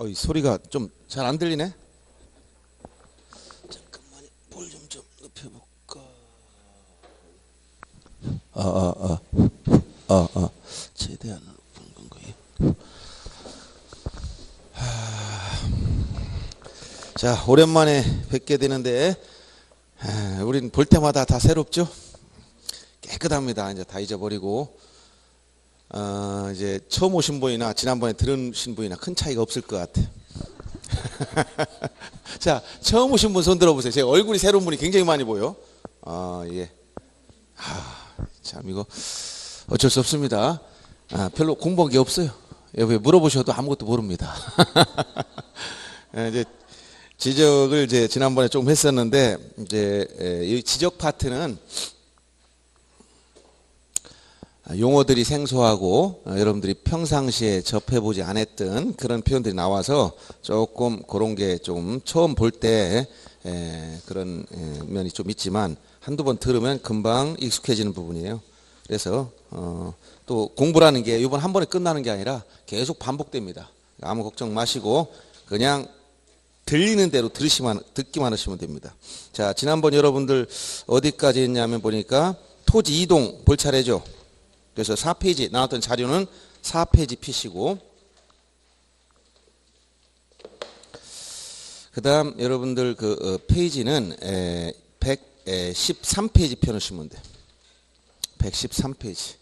이 소리가 좀 잘 안 들리네. 잠깐만 볼륨 좀 높여볼까. 최대한 높은 건가요? 자, 오랜만에 뵙게 되는데 우린 볼 때마다 다 새롭죠. 깨끗합니다. 이제 다 잊어버리고 이제 처음 오신 분이나 지난번에 들으신 분이나 큰 차이가 없을 것 같아요. 자, 처음 오신 분 손 들어보세요. 제 얼굴이 새로운 분이 굉장히 많이 보여. 예. 참 이거 어쩔 수 없습니다. 별로 공부한 게 없어요. 여기 물어보셔도 아무것도 모릅니다. 이제 지적을 이제 지난번에 조금 했었는데 이제 이 지적 파트는 용어들이 생소하고 여러분들이 평상시에 접해보지 않았던 그런 표현들이 나와서 조금 그런 게 좀 처음 볼 때 그런 면이 좀 있지만 한두 번 들으면 금방 익숙해지는 부분이에요. 그래서 또 공부라는 게 이번 한 번에 끝나는 게 아니라 계속 반복됩니다. 아무 걱정 마시고 그냥 들리는 대로 듣기만 하시면 됩니다. 자, 지난번 여러분들 어디까지 했냐면 보니까 토지 이동 볼 차례죠. 그래서 4페이지 나왔던 자료는 4페이지 피시고, 그 다음 여러분들 그 페이지는 113페이지 펴놓으시면 돼요. 113페이지.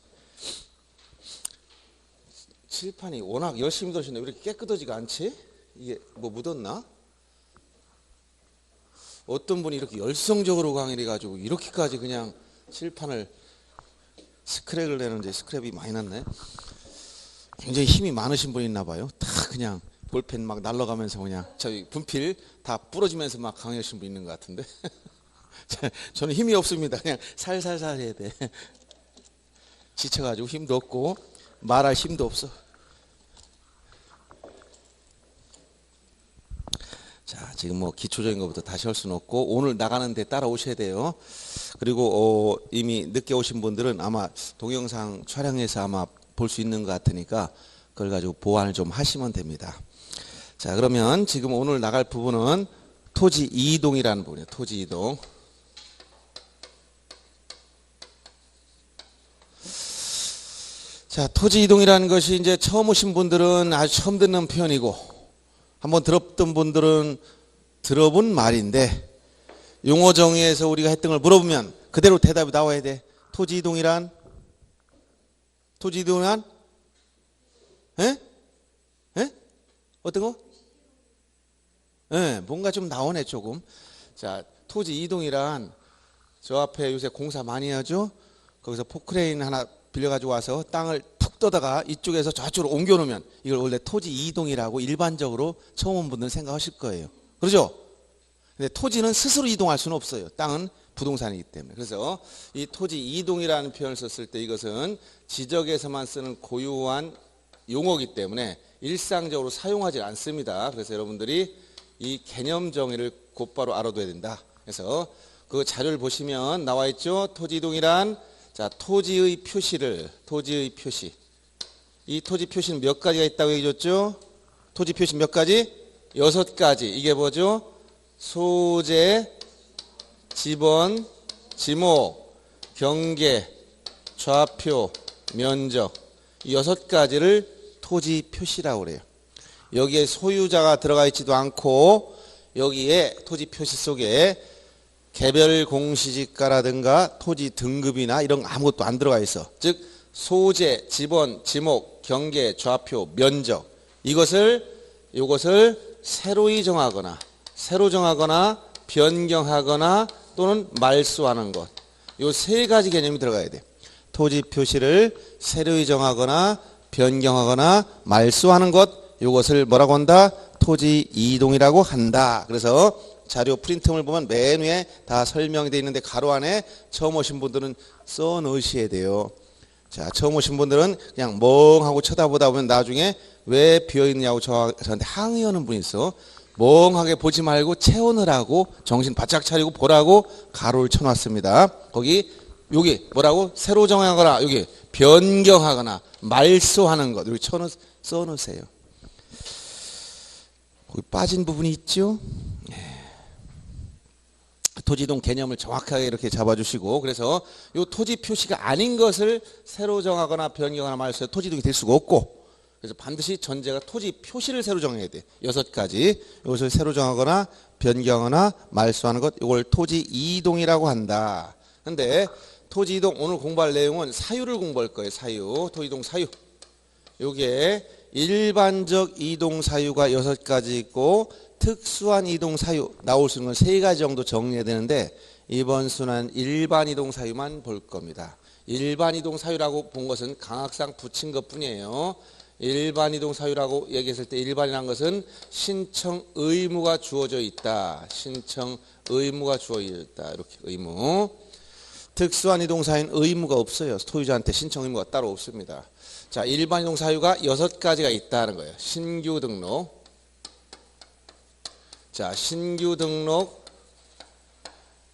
칠판이 워낙 열심히 들으시는데 왜 이렇게 깨끗하지가 않지? 이게 뭐 묻었나? 어떤 분이 이렇게 열성적으로 강의를 해가지고 이렇게까지 그냥 칠판을 스크랩을 내는데 스크랩이 많이 났네. 굉장히 힘이 많으신 분이 있나 봐요. 다 그냥 볼펜 막 날아가면서 그냥 저희 분필 다 부러지면서 막 강의하신 분 있는 것 같은데 저는 힘이 없습니다. 그냥 살살살 해야 돼. 지쳐가지고 힘도 없고 말할 힘도 없어. 자, 지금 뭐 기초적인 것부터 다시 할 수는 없고 오늘 나가는데 따라오셔야 돼요. 그리고 이미 늦게 오신 분들은 아마 동영상 촬영해서 아마 볼 수 있는 것 같으니까 그걸 가지고 보완을 좀 하시면 됩니다. 자, 그러면 지금 오늘 나갈 부분은 토지 이동이라는 부분이에요. 토지 이동. 자, 토지 이동이라는 것이 이제 처음 오신 분들은 아주 처음 듣는 표현이고 한번 들었던 분들은 들어본 말인데 용어 정의에서 우리가 했던 걸 물어보면 그대로 대답이 나와야 돼. 토지 이동이란? 에? 어떤 거? 뭔가 좀 나오네 조금. 자, 토지 이동이란 저 앞에 요새 공사 많이 하죠? 거기서 포크레인 하나 빌려가지고 와서 땅을 툭 떠다가 이쪽에서 저쪽으로 옮겨놓으면 이걸 원래 토지 이동이라고 일반적으로 처음 온 분들은 생각하실 거예요. 그렇죠? 근데 토지는 스스로 이동할 수는 없어요. 땅은 부동산이기 때문에. 그래서 이 토지 이동이라는 표현을 썼을 때 이것은 지적에서만 쓰는 고유한 용어이기 때문에 일상적으로 사용하지 않습니다. 그래서 여러분들이 이 개념 정의를 곧바로 알아둬야 된다. 그래서 그 자료를 보시면 나와 있죠. 토지 이동이란 자, 토지의 표시. 이 토지 표시는 몇 가지가 있다고 얘기해 줬죠? 토지 표시 몇 가지? 6가지. 이게 뭐죠? 소재, 지번, 지목, 경계, 좌표, 면적. 이 6가지를 토지 표시라고 그래요. 여기에 소유자가 들어가 있지도 않고 여기에 토지 표시 속에 개별 공시지가라든가 토지 등급이나 이런 거 아무것도 안 들어가 있어. 즉 소재, 지번, 지목, 경계, 좌표, 면적 이것을 새로 정하거나 변경하거나 또는 말소하는 것. 요 3가지 개념이 들어가야 돼. 토지 표시를 새로 정하거나 변경하거나 말소하는 것. 요것을 뭐라고 한다? 토지 이동이라고 한다. 그래서 자료 프린트물 보면 맨 위에 다 설명이 되어 있는데 가로 안에 처음 오신 분들은 써 넣으셔야 돼요. 자, 처음 오신 분들은 그냥 멍하고 쳐다보다 보면 나중에 왜 비어있느냐고 저한테 항의하는 분이 있어. 멍하게 보지 말고 채우느라고 정신 바짝 차리고 보라고 가로를 쳐놨습니다. 여기 뭐라고? 새로 정하거나 여기 변경하거나 말소하는 것 여기 써놓으세요. 거기 빠진 부분이 있죠. 토지이동 개념을 정확하게 이렇게 잡아주시고, 그래서 이 토지 표시가 아닌 것을 새로 정하거나 변경하거나 말해서 토지이동이 될 수가 없고, 그래서 반드시 전제가 토지 표시를 새로 정해야 돼. 6가지. 이것을 새로 정하거나 변경하거나 말소하는 것, 이걸 토지 이동이라고 한다. 근데 토지 이동 오늘 공부할 내용은 사유를 공부할 거예요. 사유. 토지 이동 사유. 요게 일반적 이동 사유가 6가지 있고 특수한 이동 사유 나올 수 있는 건 3가지 정도 정리해야 되는데 이번 순환 일반 이동 사유만 볼 겁니다. 일반 이동 사유라고 본 것은 강학상 붙인 것뿐이에요. 일반 이동 사유라고 얘기했을 때 일반이라는 것은 신청 의무가 주어져 있다. 신청 의무가 주어져 있다. 이렇게 의무. 특수한 이동 사유는 의무가 없어요. 소유자한테 신청 의무가 따로 없습니다. 자, 일반 이동 사유가 6가지가 있다는 거예요. 신규 등록. 자, 신규 등록.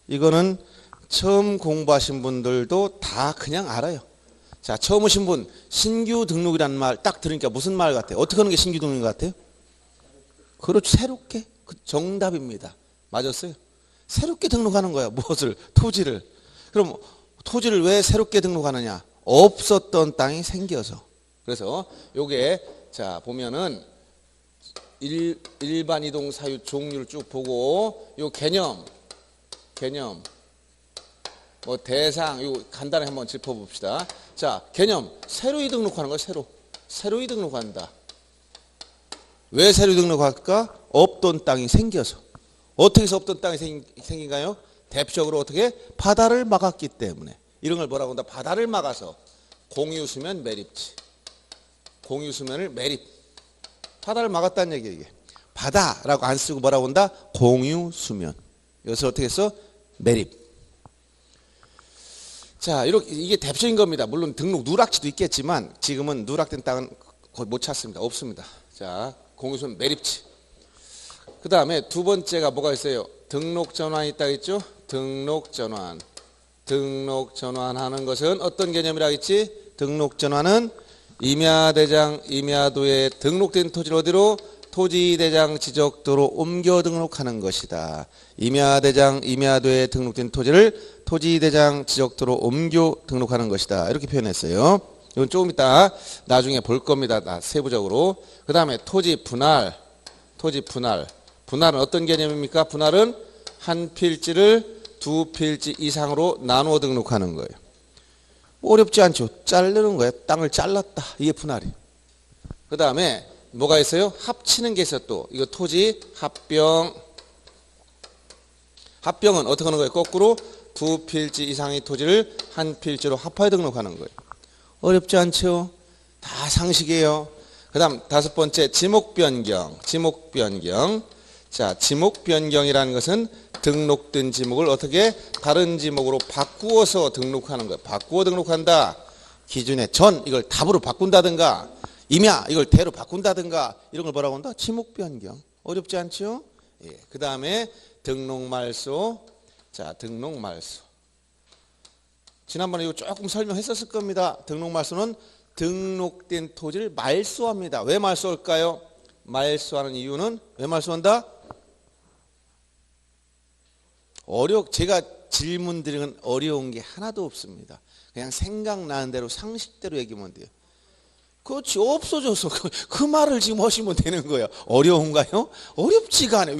이거는 처음 공부하신 분들도 다 그냥 알아요. 자, 처음 오신 분 신규 등록이라는 말 딱 들으니까 무슨 말 같아요? 어떻게 하는 게 신규 등록인 것 같아요? 그렇죠. 새롭게. 그 정답입니다. 맞았어요. 새롭게 등록하는 거야. 무엇을? 토지를. 그럼 토지를 왜 새롭게 등록하느냐? 없었던 땅이 생겨서. 그래서 요게 자 보면은 일반 이동 사유 종류를 쭉 보고 요 개념 뭐 대상 요 간단히 한번 짚어봅시다. 자, 개념 새로 등록하는 거예요. 새로 등록한다. 왜 새로 등록할까? 없던 땅이 생겨서. 어떻게 해서 없던 땅이 생긴가요? 대표적으로 어떻게? 바다를 막았기 때문에. 이런 걸 뭐라고 한다? 바다를 막아서. 공유수면 매립지. 공유수면을 매립. 바다를 막았다는 얘기예요. 이게. 바다라고 안 쓰고 뭐라고 한다? 공유수면. 여기서 어떻게 했어? 매립. 자, 이렇게 이게 대표적인 겁니다. 물론 등록 누락지도 있겠지만 지금은 누락된 땅은 거의 못 찾습니다. 없습니다. 자, 공유수면 매립지. 그 다음에 두 번째가 뭐가 있어요? 등록 전환이 있다 했죠? 등록 전환. 등록 전환하는 것은 어떤 개념이라 했지? 등록 전환은 임야대장, 임야도에 등록된 토지를 어디로? 토지대장 지적도로 옮겨 등록하는 것이다. 임야대장, 임야도에 등록된 토지를 토지대장 지적도로 옮겨 등록하는 것이다. 이렇게 표현했어요. 이건 조금 이따 나중에 볼 겁니다. 세부적으로. 그 다음에 토지 분할. 토지 분할. 분할은 어떤 개념입니까? 분할은 한 필지를 두 필지 이상으로 나누어 등록하는 거예요. 어렵지 않죠. 자르는 거예요. 땅을 잘랐다. 이게 분할이. 그 다음에 뭐가 있어요? 합치는 게 있어요. 또 이거 토지 합병. 합병은 어떻게 하는 거예요? 거꾸로 두 필지 이상의 토지를 한 필지로 합하여 등록하는 거예요. 어렵지 않죠? 다 상식이에요. 그 다음 5번째 지목 변경. 지목 변경. 자, 지목 변경이라는 것은 등록된 지목을 어떻게 다른 지목으로 바꾸어서 등록하는 거예요. 바꾸어 등록한다. 기존의 전 이걸 답으로 바꾼다든가 임야 이걸 대로 바꾼다든가 이런 걸 뭐라고 한다? 지목 변경. 어렵지 않죠? 예. 그 다음에 등록 말소. 자, 등록 말소. 지난번에 이거 조금 설명했었을 겁니다. 등록 말소는 등록된 토지를 말소합니다. 왜 말소할까요? 말소하는 이유는 왜 말소한다? 제가 질문 드리는 어려운 게 하나도 없습니다. 그냥 생각나는 대로 상식대로 얘기하면 돼요. 그렇지, 없어져서 그 말을 지금 하시면 되는 거예요. 어려운가요? 어렵지가 않아요.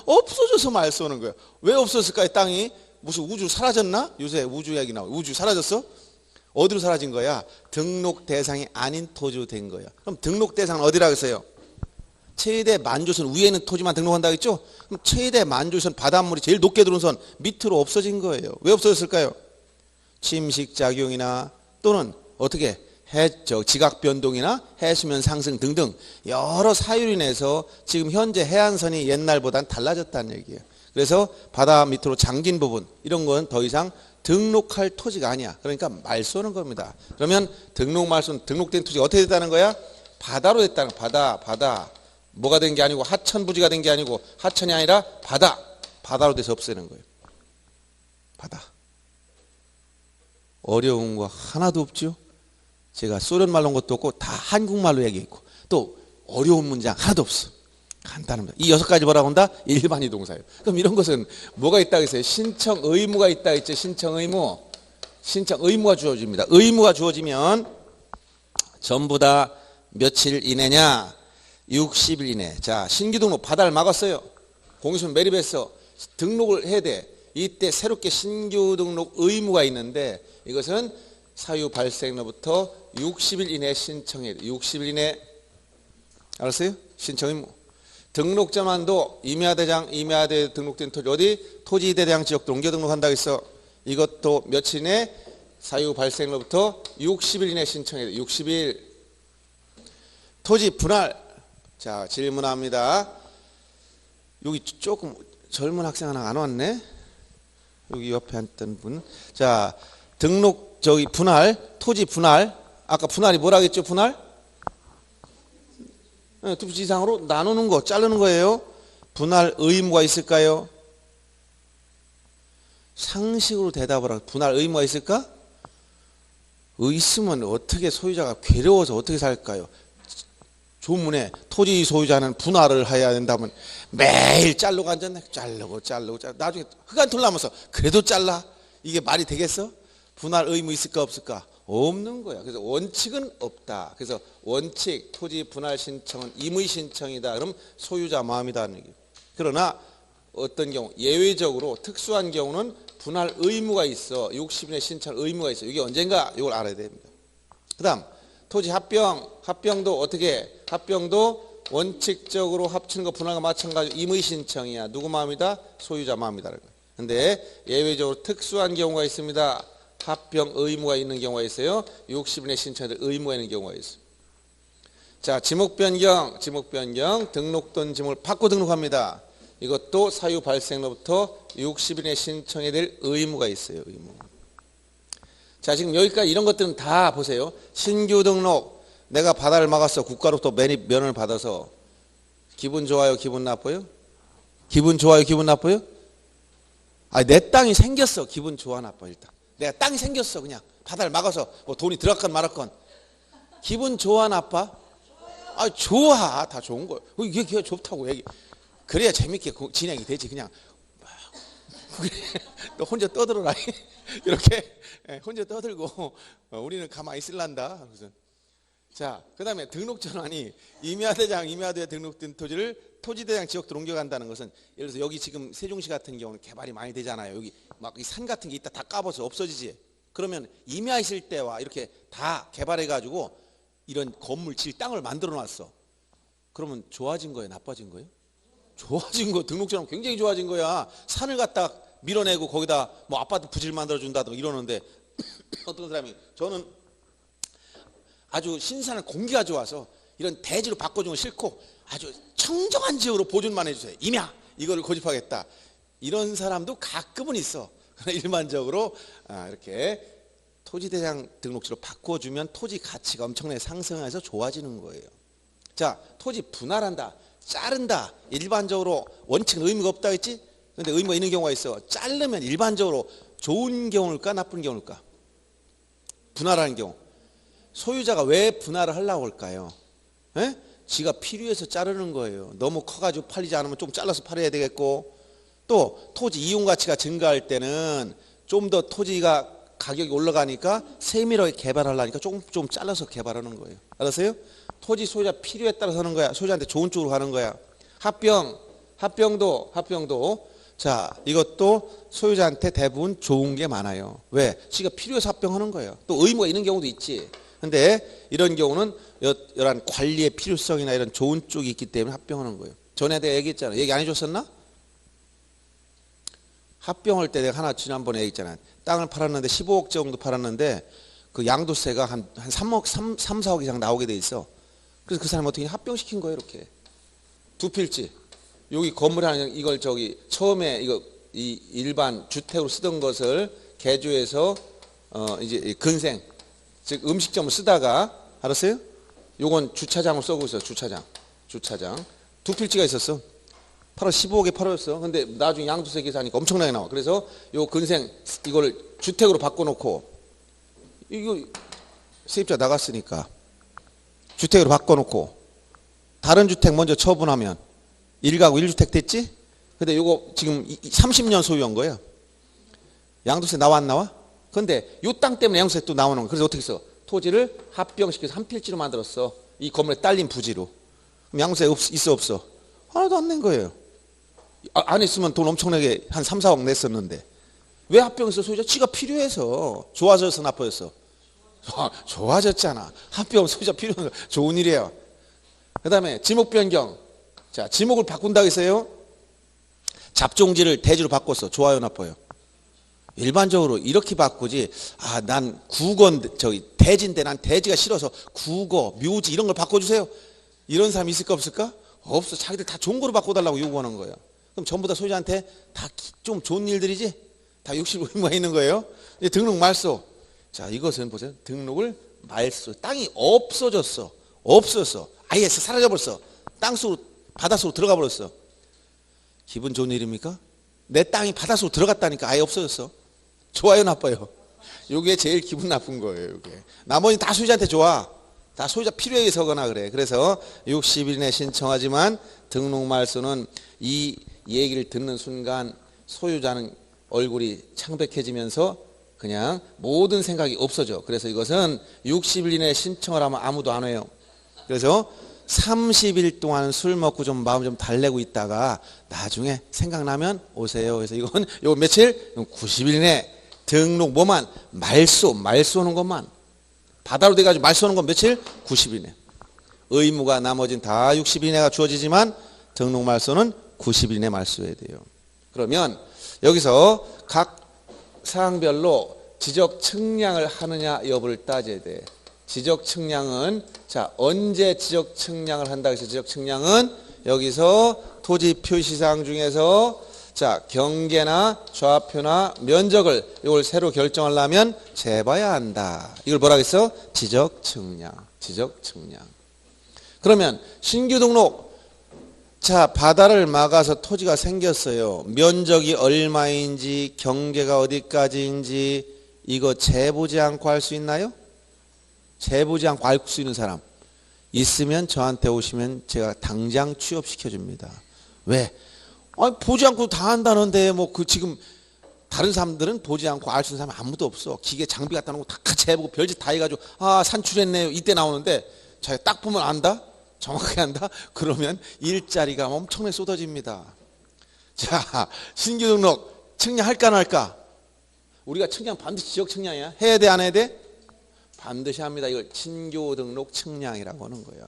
없어져서 말 쏘는 거예요. 왜 없었을까요? 땅이 무슨 우주 사라졌나? 요새 우주 얘기 나와요. 우주 사라졌어? 어디로 사라진 거야? 등록 대상이 아닌 토지로 된 거예요. 그럼 등록 대상은 어디라고 했어요? 최대 만조선 위에 있는 토지만 등록한다고 했죠? 그럼 최대 만조선 바닷물이 제일 높게 들어온 선 밑으로 없어진 거예요. 왜 없어졌을까요? 침식작용이나 또는 어떻게 지각 변동이나 해수면 상승 등등 여러 사유로 인해서 지금 현재 해안선이 옛날보다는 달라졌다는 얘기예요. 그래서 바다 밑으로 잠긴 부분 이런 건 더 이상 등록할 토지가 아니야. 그러니까 말소하는 겁니다. 그러면 등록 말소는 등록된 토지가 어떻게 됐다는 거야? 바다로 됐다는 거야. 바다. 뭐가 된 게 아니고 하천 부지가 된 게 아니고 하천이 아니라 바다로 돼서 없애는 거예요. 바다. 어려운 거 하나도 없죠. 제가 소련 말로 한 것도 없고 다 한국말로 얘기했고 또 어려운 문장 하나도 없어. 간단합니다. 이 6가지 뭐라고 한다? 일반이 동사예요. 그럼 이런 것은 뭐가 있다고 했어요? 신청 의무가 있다 했죠. 신청 의무. 신청 의무가 주어집니다. 의무가 주어지면 전부 다 며칠 이내냐? 60일 이내. 자, 신규 등록 받아를 막았어요. 공시문 매립해서 등록을 해야 돼. 이때 새롭게 신규 등록 의무가 있는데 이것은 사유 발생로부터 60일 이내 신청해야 돼. 60일 이내. 알았어요? 신청 의무. 등록자만도 임야대장, 임야대 등록된 토지 어디? 토지대장 지역도 옮겨 등록한다고 했어. 이것도 며칠 이내? 사유 발생로부터 60일 이내 신청해야 돼. 60일. 토지 분할. 자, 질문합니다. 여기 조금 젊은 학생 하나 안 왔네. 여기 옆에 앉던 분. 자, 등록 분할, 토지 분할. 아까 분할이 뭐라고 했죠? 분할? 두 부지 이상으로 나누는 거, 자르는 거예요. 분할 의무가 있을까요? 상식으로 대답을 하고 분할 의무가 있을까? 있으면 어떻게 소유자가 괴로워서 어떻게 살까요? 조문에 토지 소유자는 분할을 해야 된다면 매일 자르고 앉았네. 자르고 나중에 흑안 털나면서 그래도 잘라. 이게 말이 되겠어? 분할 의무 있을까 없을까? 없는 거야. 그래서 원칙은 없다. 그래서 원칙 토지 분할 신청은 임의 신청이다. 그럼 소유자 마음이다 하는 얘기예요. 그러나 어떤 경우 예외적으로 특수한 경우는 분할 의무가 있어. 60일에 신청 의무가 있어. 이게 언젠가 이걸 알아야 됩니다. 그다음 토지 합병도 어떻게? 합병도 원칙적으로 합치는 거 분할과 마찬가지로 임의 신청이야. 누구 마음이다? 소유자 마음이다. 그런데 예외적으로 특수한 경우가 있습니다. 합병 의무가 있는 경우가 있어요. 60일에 신청할 의무가 있는 경우가 있어요. 자, 지목 변경 등록된 지목을 바꿔 등록합니다. 이것도 사유 발생로부터 60일에 신청해야 될 의무가 있어요. 의무. 자, 지금 여기까지 이런 것들은 다 보세요. 신규 등록 내가 바다를 막았어. 국가로부터 매립 면을 받아서 기분 좋아요? 기분 나빠요? 기분 좋아요? 기분 나빠요? 내 땅이 생겼어. 기분 좋아 나빠 일단. 내가 땅이 생겼어. 그냥 바다를 막아서 뭐 돈이 들어갔건 말았건 기분 좋아 나빠? 좋아. 다 좋은 거예요. 이게 좋다고 얘기. 그래야 재밌게 진행이 되지. 그냥 너 혼자 떠들어라. 이렇게 혼자 떠들고 우리는 가만히 있을란다. 그래서 자, 그 다음에 등록 전환이 임야대장, 임야대에 등록된 토지를 토지대장 지역으로 옮겨간다는 것은 예를 들어서 여기 지금 세종시 같은 경우는 개발이 많이 되잖아요. 여기 막 이 산 같은 게 있다 다 까봐서 없어지지. 그러면 임야 있을 때와 이렇게 다 개발해가지고 이런 건물 질 땅을 만들어 놨어. 그러면 좋아진 거예요? 나빠진 거예요? 좋아진 거. 등록 전환 굉장히 좋아진 거야. 산을 갖다 밀어내고 거기다 뭐 아파트 부지를 만들어 준다든가 이러는데 어떤 사람이 저는 아주 신선한 공기가 좋아서 이런 대지로 바꿔주는 거 싫고 아주 청정한 지역으로 보존만 해주세요. 임야 이거를 고집하겠다. 이런 사람도 가끔은 있어. 그러나 일반적으로 이렇게 토지대장 등록지로 바꿔주면 토지 가치가 엄청나게 상승해서 좋아지는 거예요. 자, 토지 분할한다, 자른다. 일반적으로 원칙은 의미가 없다 했지? 근데 의미가 있는 경우가 있어. 자르면 일반적으로 좋은 경우일까 나쁜 경우일까? 분할하는 경우. 소유자가 왜 분할을 하려고 할까요? 지가 필요해서 자르는 거예요. 너무 커가지고 팔리지 않으면 좀 잘라서 팔아야 되겠고, 또 토지 이용 가치가 증가할 때는 좀 더 토지가 가격이 올라가니까 세밀하게 개발하려니까 좀 잘라서 개발하는 거예요. 알았어요? 토지 소유자 필요에 따라서 하는 거야. 소유자한테 좋은 쪽으로 가는 거야. 합병도 자, 이것도 소유자한테 대부분 좋은 게 많아요. 왜? 지가 필요해서 합병하는 거예요. 또 의무가 있는 경우도 있지. 근데 이런 경우는 이런 관리의 필요성이나 이런 좋은 쪽이 있기 때문에 합병하는 거예요. 전에 내가 얘기했잖아. 얘기 안 해줬었나? 합병할 때 내가 하나 지난번에 얘기했잖아. 땅을 팔았는데 15억 정도 팔았는데 그 양도세가 한 3억, 3, 4억 이상 나오게 돼 있어. 그래서 그 사람이 어떻게 합병시킨 거예요, 이렇게. 두 필지. 여기 건물 하나 이걸 처음에 이 일반 주택으로 쓰던 것을 개조해서 이제 근생 즉 음식점을 쓰다가 알았어요? 요건 주차장을 쓰고 있어. 주차장 두 필지가 있었어. 15억에 팔았어. 근데 나중에 양도세 계산하니까 엄청나게 나와. 그래서 요 근생 이걸 주택으로 바꿔놓고 이거 세입자 나갔으니까 주택으로 바꿔놓고 다른 주택 먼저 처분하면 1가구 1주택 됐지? 근데 요거 지금 30년 소유한 거예요. 양도세 나와 안 나와? 근데 요 땅 때문에 양도세 또 나오는 거야. 그래서 어떻게 했어? 토지를 합병시켜서 한 필지로 만들었어. 이 건물에 딸린 부지로. 그럼 양도세 있어 없어? 하나도 안 낸 거예요. 안 했으면 돈 엄청나게 한 3, 4억 냈었는데. 왜 합병했어? 소유자 지가 필요해서. 좋아져서 나빠졌어? 좋아졌잖아. 합병 소유자 필요한 거 좋은 일이에요. 그 다음에 지목 변경. 자, 지목을 바꾼다고 했어요. 잡종지를 대지로 바꿨어. 좋아요, 나빠요? 일반적으로 이렇게 바꾸지. 아, 난 구건 대지인데 난 대지가 싫어서 구거, 묘지 이런 걸 바꿔주세요. 이런 사람이 있을까 없을까? 없어. 자기들 다 좋은 거로 바꿔달라고 요구하는 거예요. 그럼 전부 다 소유자한테 다 좀 좋은 일들이지? 다 욕심 의무가 있는 거예요. 이제 등록 말소. 자, 이것은 보세요. 등록을 말소. 땅이 없어졌어. 없었어. 아예 사라져버렸어. 땅속으로 바닷속으로 들어가 버렸어. 기분 좋은 일입니까? 내 땅이 바닷속으로 들어갔다니까. 아예 없어졌어. 좋아요, 나빠요? 이게 제일 기분 나쁜 거예요. 이게. 나머지 다 소유자한테 좋아. 다 소유자 필요에 서거나 그래. 그래서 60일 내에 신청하지만 등록 말소는 이 얘기를 듣는 순간 소유자는 얼굴이 창백해지면서 그냥 모든 생각이 없어져. 그래서 이것은 60일 이내에 신청을 하면 아무도 안 해요. 그래서 30일 동안 술 먹고 좀 마음 좀 달래고 있다가 나중에 생각나면 오세요. 그래서 이건 요 며칠? 90일 내에 등록 뭐만? 말소하는 것만. 바다로 돼가지고 말소하는 건 며칠? 90일 내. 의무가 나머진 다 60일 내가 주어지지만 등록 말소는 90일 내 말소해야 돼요. 그러면 여기서 각 사항별로 지적 측량을 하느냐 여부를 따져야 돼. 지적 측량은 자 언제 지적 측량을 한다 해서 지적 측량은 여기서 토지 표시사항 중에서 자 경계나 좌표나 면적을 이걸 새로 결정하려면 재봐야 한다. 이걸 뭐라 그랬어? 지적 측량. 지적 측량. 그러면 신규 등록 자 바다를 막아서 토지가 생겼어요. 면적이 얼마인지 경계가 어디까지인지 이거 재보지 않고 할 수 있나요? 재보지 않고 알 수 있는 사람 있으면 저한테 오시면 제가 당장 취업시켜 줍니다. 왜? 아니, 보지 않고 다 한다는데 뭐 그 지금 다른 사람들은 보지 않고 알 수 있는 사람 아무도 없어. 기계 장비 갖다 놓고 다 재보고 별짓 다 해가지고 아 산출했네요 이때 나오는데 자기가 딱 보면 안다? 정확하게 한다? 그러면 일자리가 엄청나게 쏟아집니다. 자 신규 등록 측량할까 안 할까? 우리가 측량 반드시 지역 측량이야. 해야 돼 안 해야 돼? 반드시 합니다. 이걸 신규 등록 측량이라고 하는 거예요.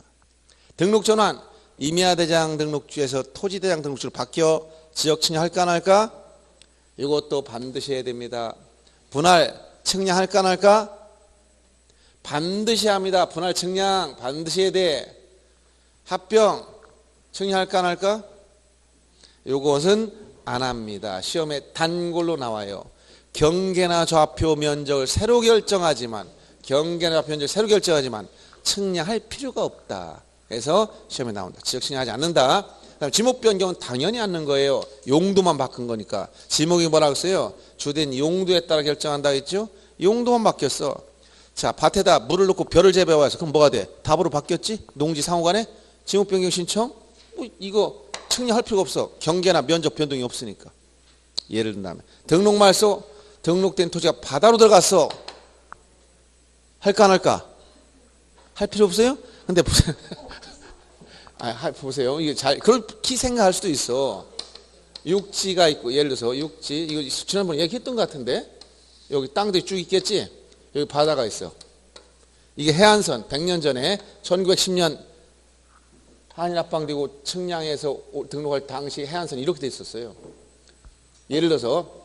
등록 전환 임야대장 등록주에서 토지대장 등록주로 바뀌어 지역 측량할까 안 할까? 이것도 반드시 해야 됩니다. 분할 측량할까 안 할까? 반드시 합니다. 분할 측량 반드시 해야 돼. 합병 측량할까 안 할까? 이것은 안 합니다. 시험에 단골로 나와요. 경계나 좌표 면적을 새로 결정하지만 경계나 좌표 면적을 새로 결정하지만 측량할 필요가 없다. 그래서 시험에 나온다. 지적 측량하지 않는다. 그다음 지목 변경은 당연히 않는 거예요. 용도만 바꾼 거니까. 지목이 뭐라고 써요? 주된 용도에 따라 결정한다 했죠? 용도만 바뀌었어. 자, 밭에다 물을 넣고 벼를 재배워서 그럼 뭐가 돼? 답으로 바뀌었지? 농지 상호간에 지목 변경 신청? 뭐 이거 측량할 필요가 없어. 경계나 면적 변동이 없으니까. 예를 든다면 등록 말소 등록된 토지가 바다로 들어갔어. 할까 안 할까? 할 필요 없어요? 근데 보세요. 보세요. 이게 그렇게 생각할 수도 있어. 육지가 있고, 예를 들어서 육지, 이거 지난번에 얘기했던 것 같은데? 여기 땅들이 쭉 있겠지? 여기 바다가 있어. 이게 해안선, 100년 전에 1910년 한일합방되고 측량해서 등록할 당시 해안선이 이렇게 돼 있었어요. 예를 들어서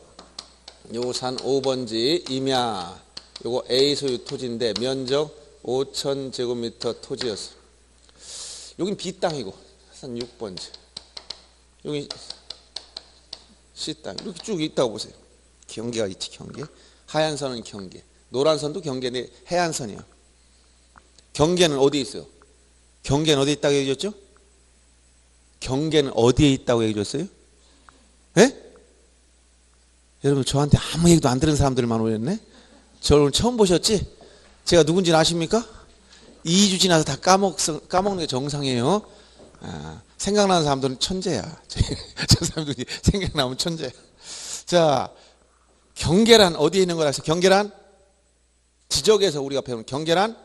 요 산 5번지 임야, 요거 A 소유 토지인데 면적 5,000제곱미터 토지였어. 여긴 B 땅이고 산 6번지. 여기 C 땅. 이렇게 쭉 있다고 보세요. 경계가 있지, 경계. 하얀 선은 경계. 노란 선도 경계인데 해안선이야. 경계는 어디에 있어요? 경계는 어디에 있다고 얘기했죠? 경계는 어디에 있다고 얘기했어요? 예? 여러분 저한테 아무 얘기도 안 들은 사람들만 오셨네? 저 오늘 처음 보셨지? 제가 누군지 아십니까? 2주 지나서 다 까먹는 게 정상이에요. 생각나는 사람들은 천재야. 저 사람들이 생각나면 천재. 자, 경계란 어디에 있는 거라 해서 경계란? 지적에서 우리가 배우는 경계란?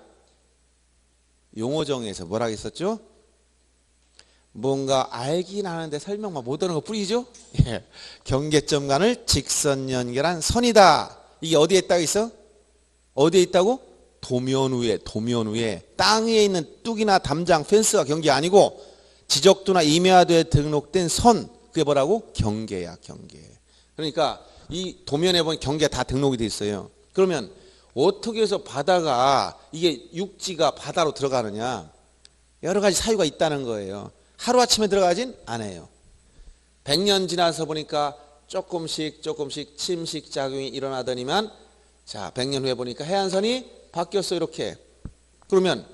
용어정에서 뭐라고 했었죠? 뭔가 알긴 하는데 설명만 못하는 거 뿌리죠? 예. 경계점 간을 직선 연결한 선이다. 이게 어디에 있다고 있어? 어디에 있다고? 도면 위에 땅 위에 있는 뚝이나 담장, 펜스가 경계 아니고 지적도나 임야도에 등록된 선, 그게 뭐라고? 경계야, 경계. 그러니까 이 도면에 보면 경계가 다 등록이 돼 있어요. 그러면 어떻게 해서 바다가 이게 육지가 바다로 들어가느냐? 여러 가지 사유가 있다는 거예요. 하루아침에 들어가진 않아요. 100년 지나서 보니까 조금씩 침식 작용이 일어나더니만 자, 100년 후에 보니까 해안선이 바뀌었어 이렇게. 그러면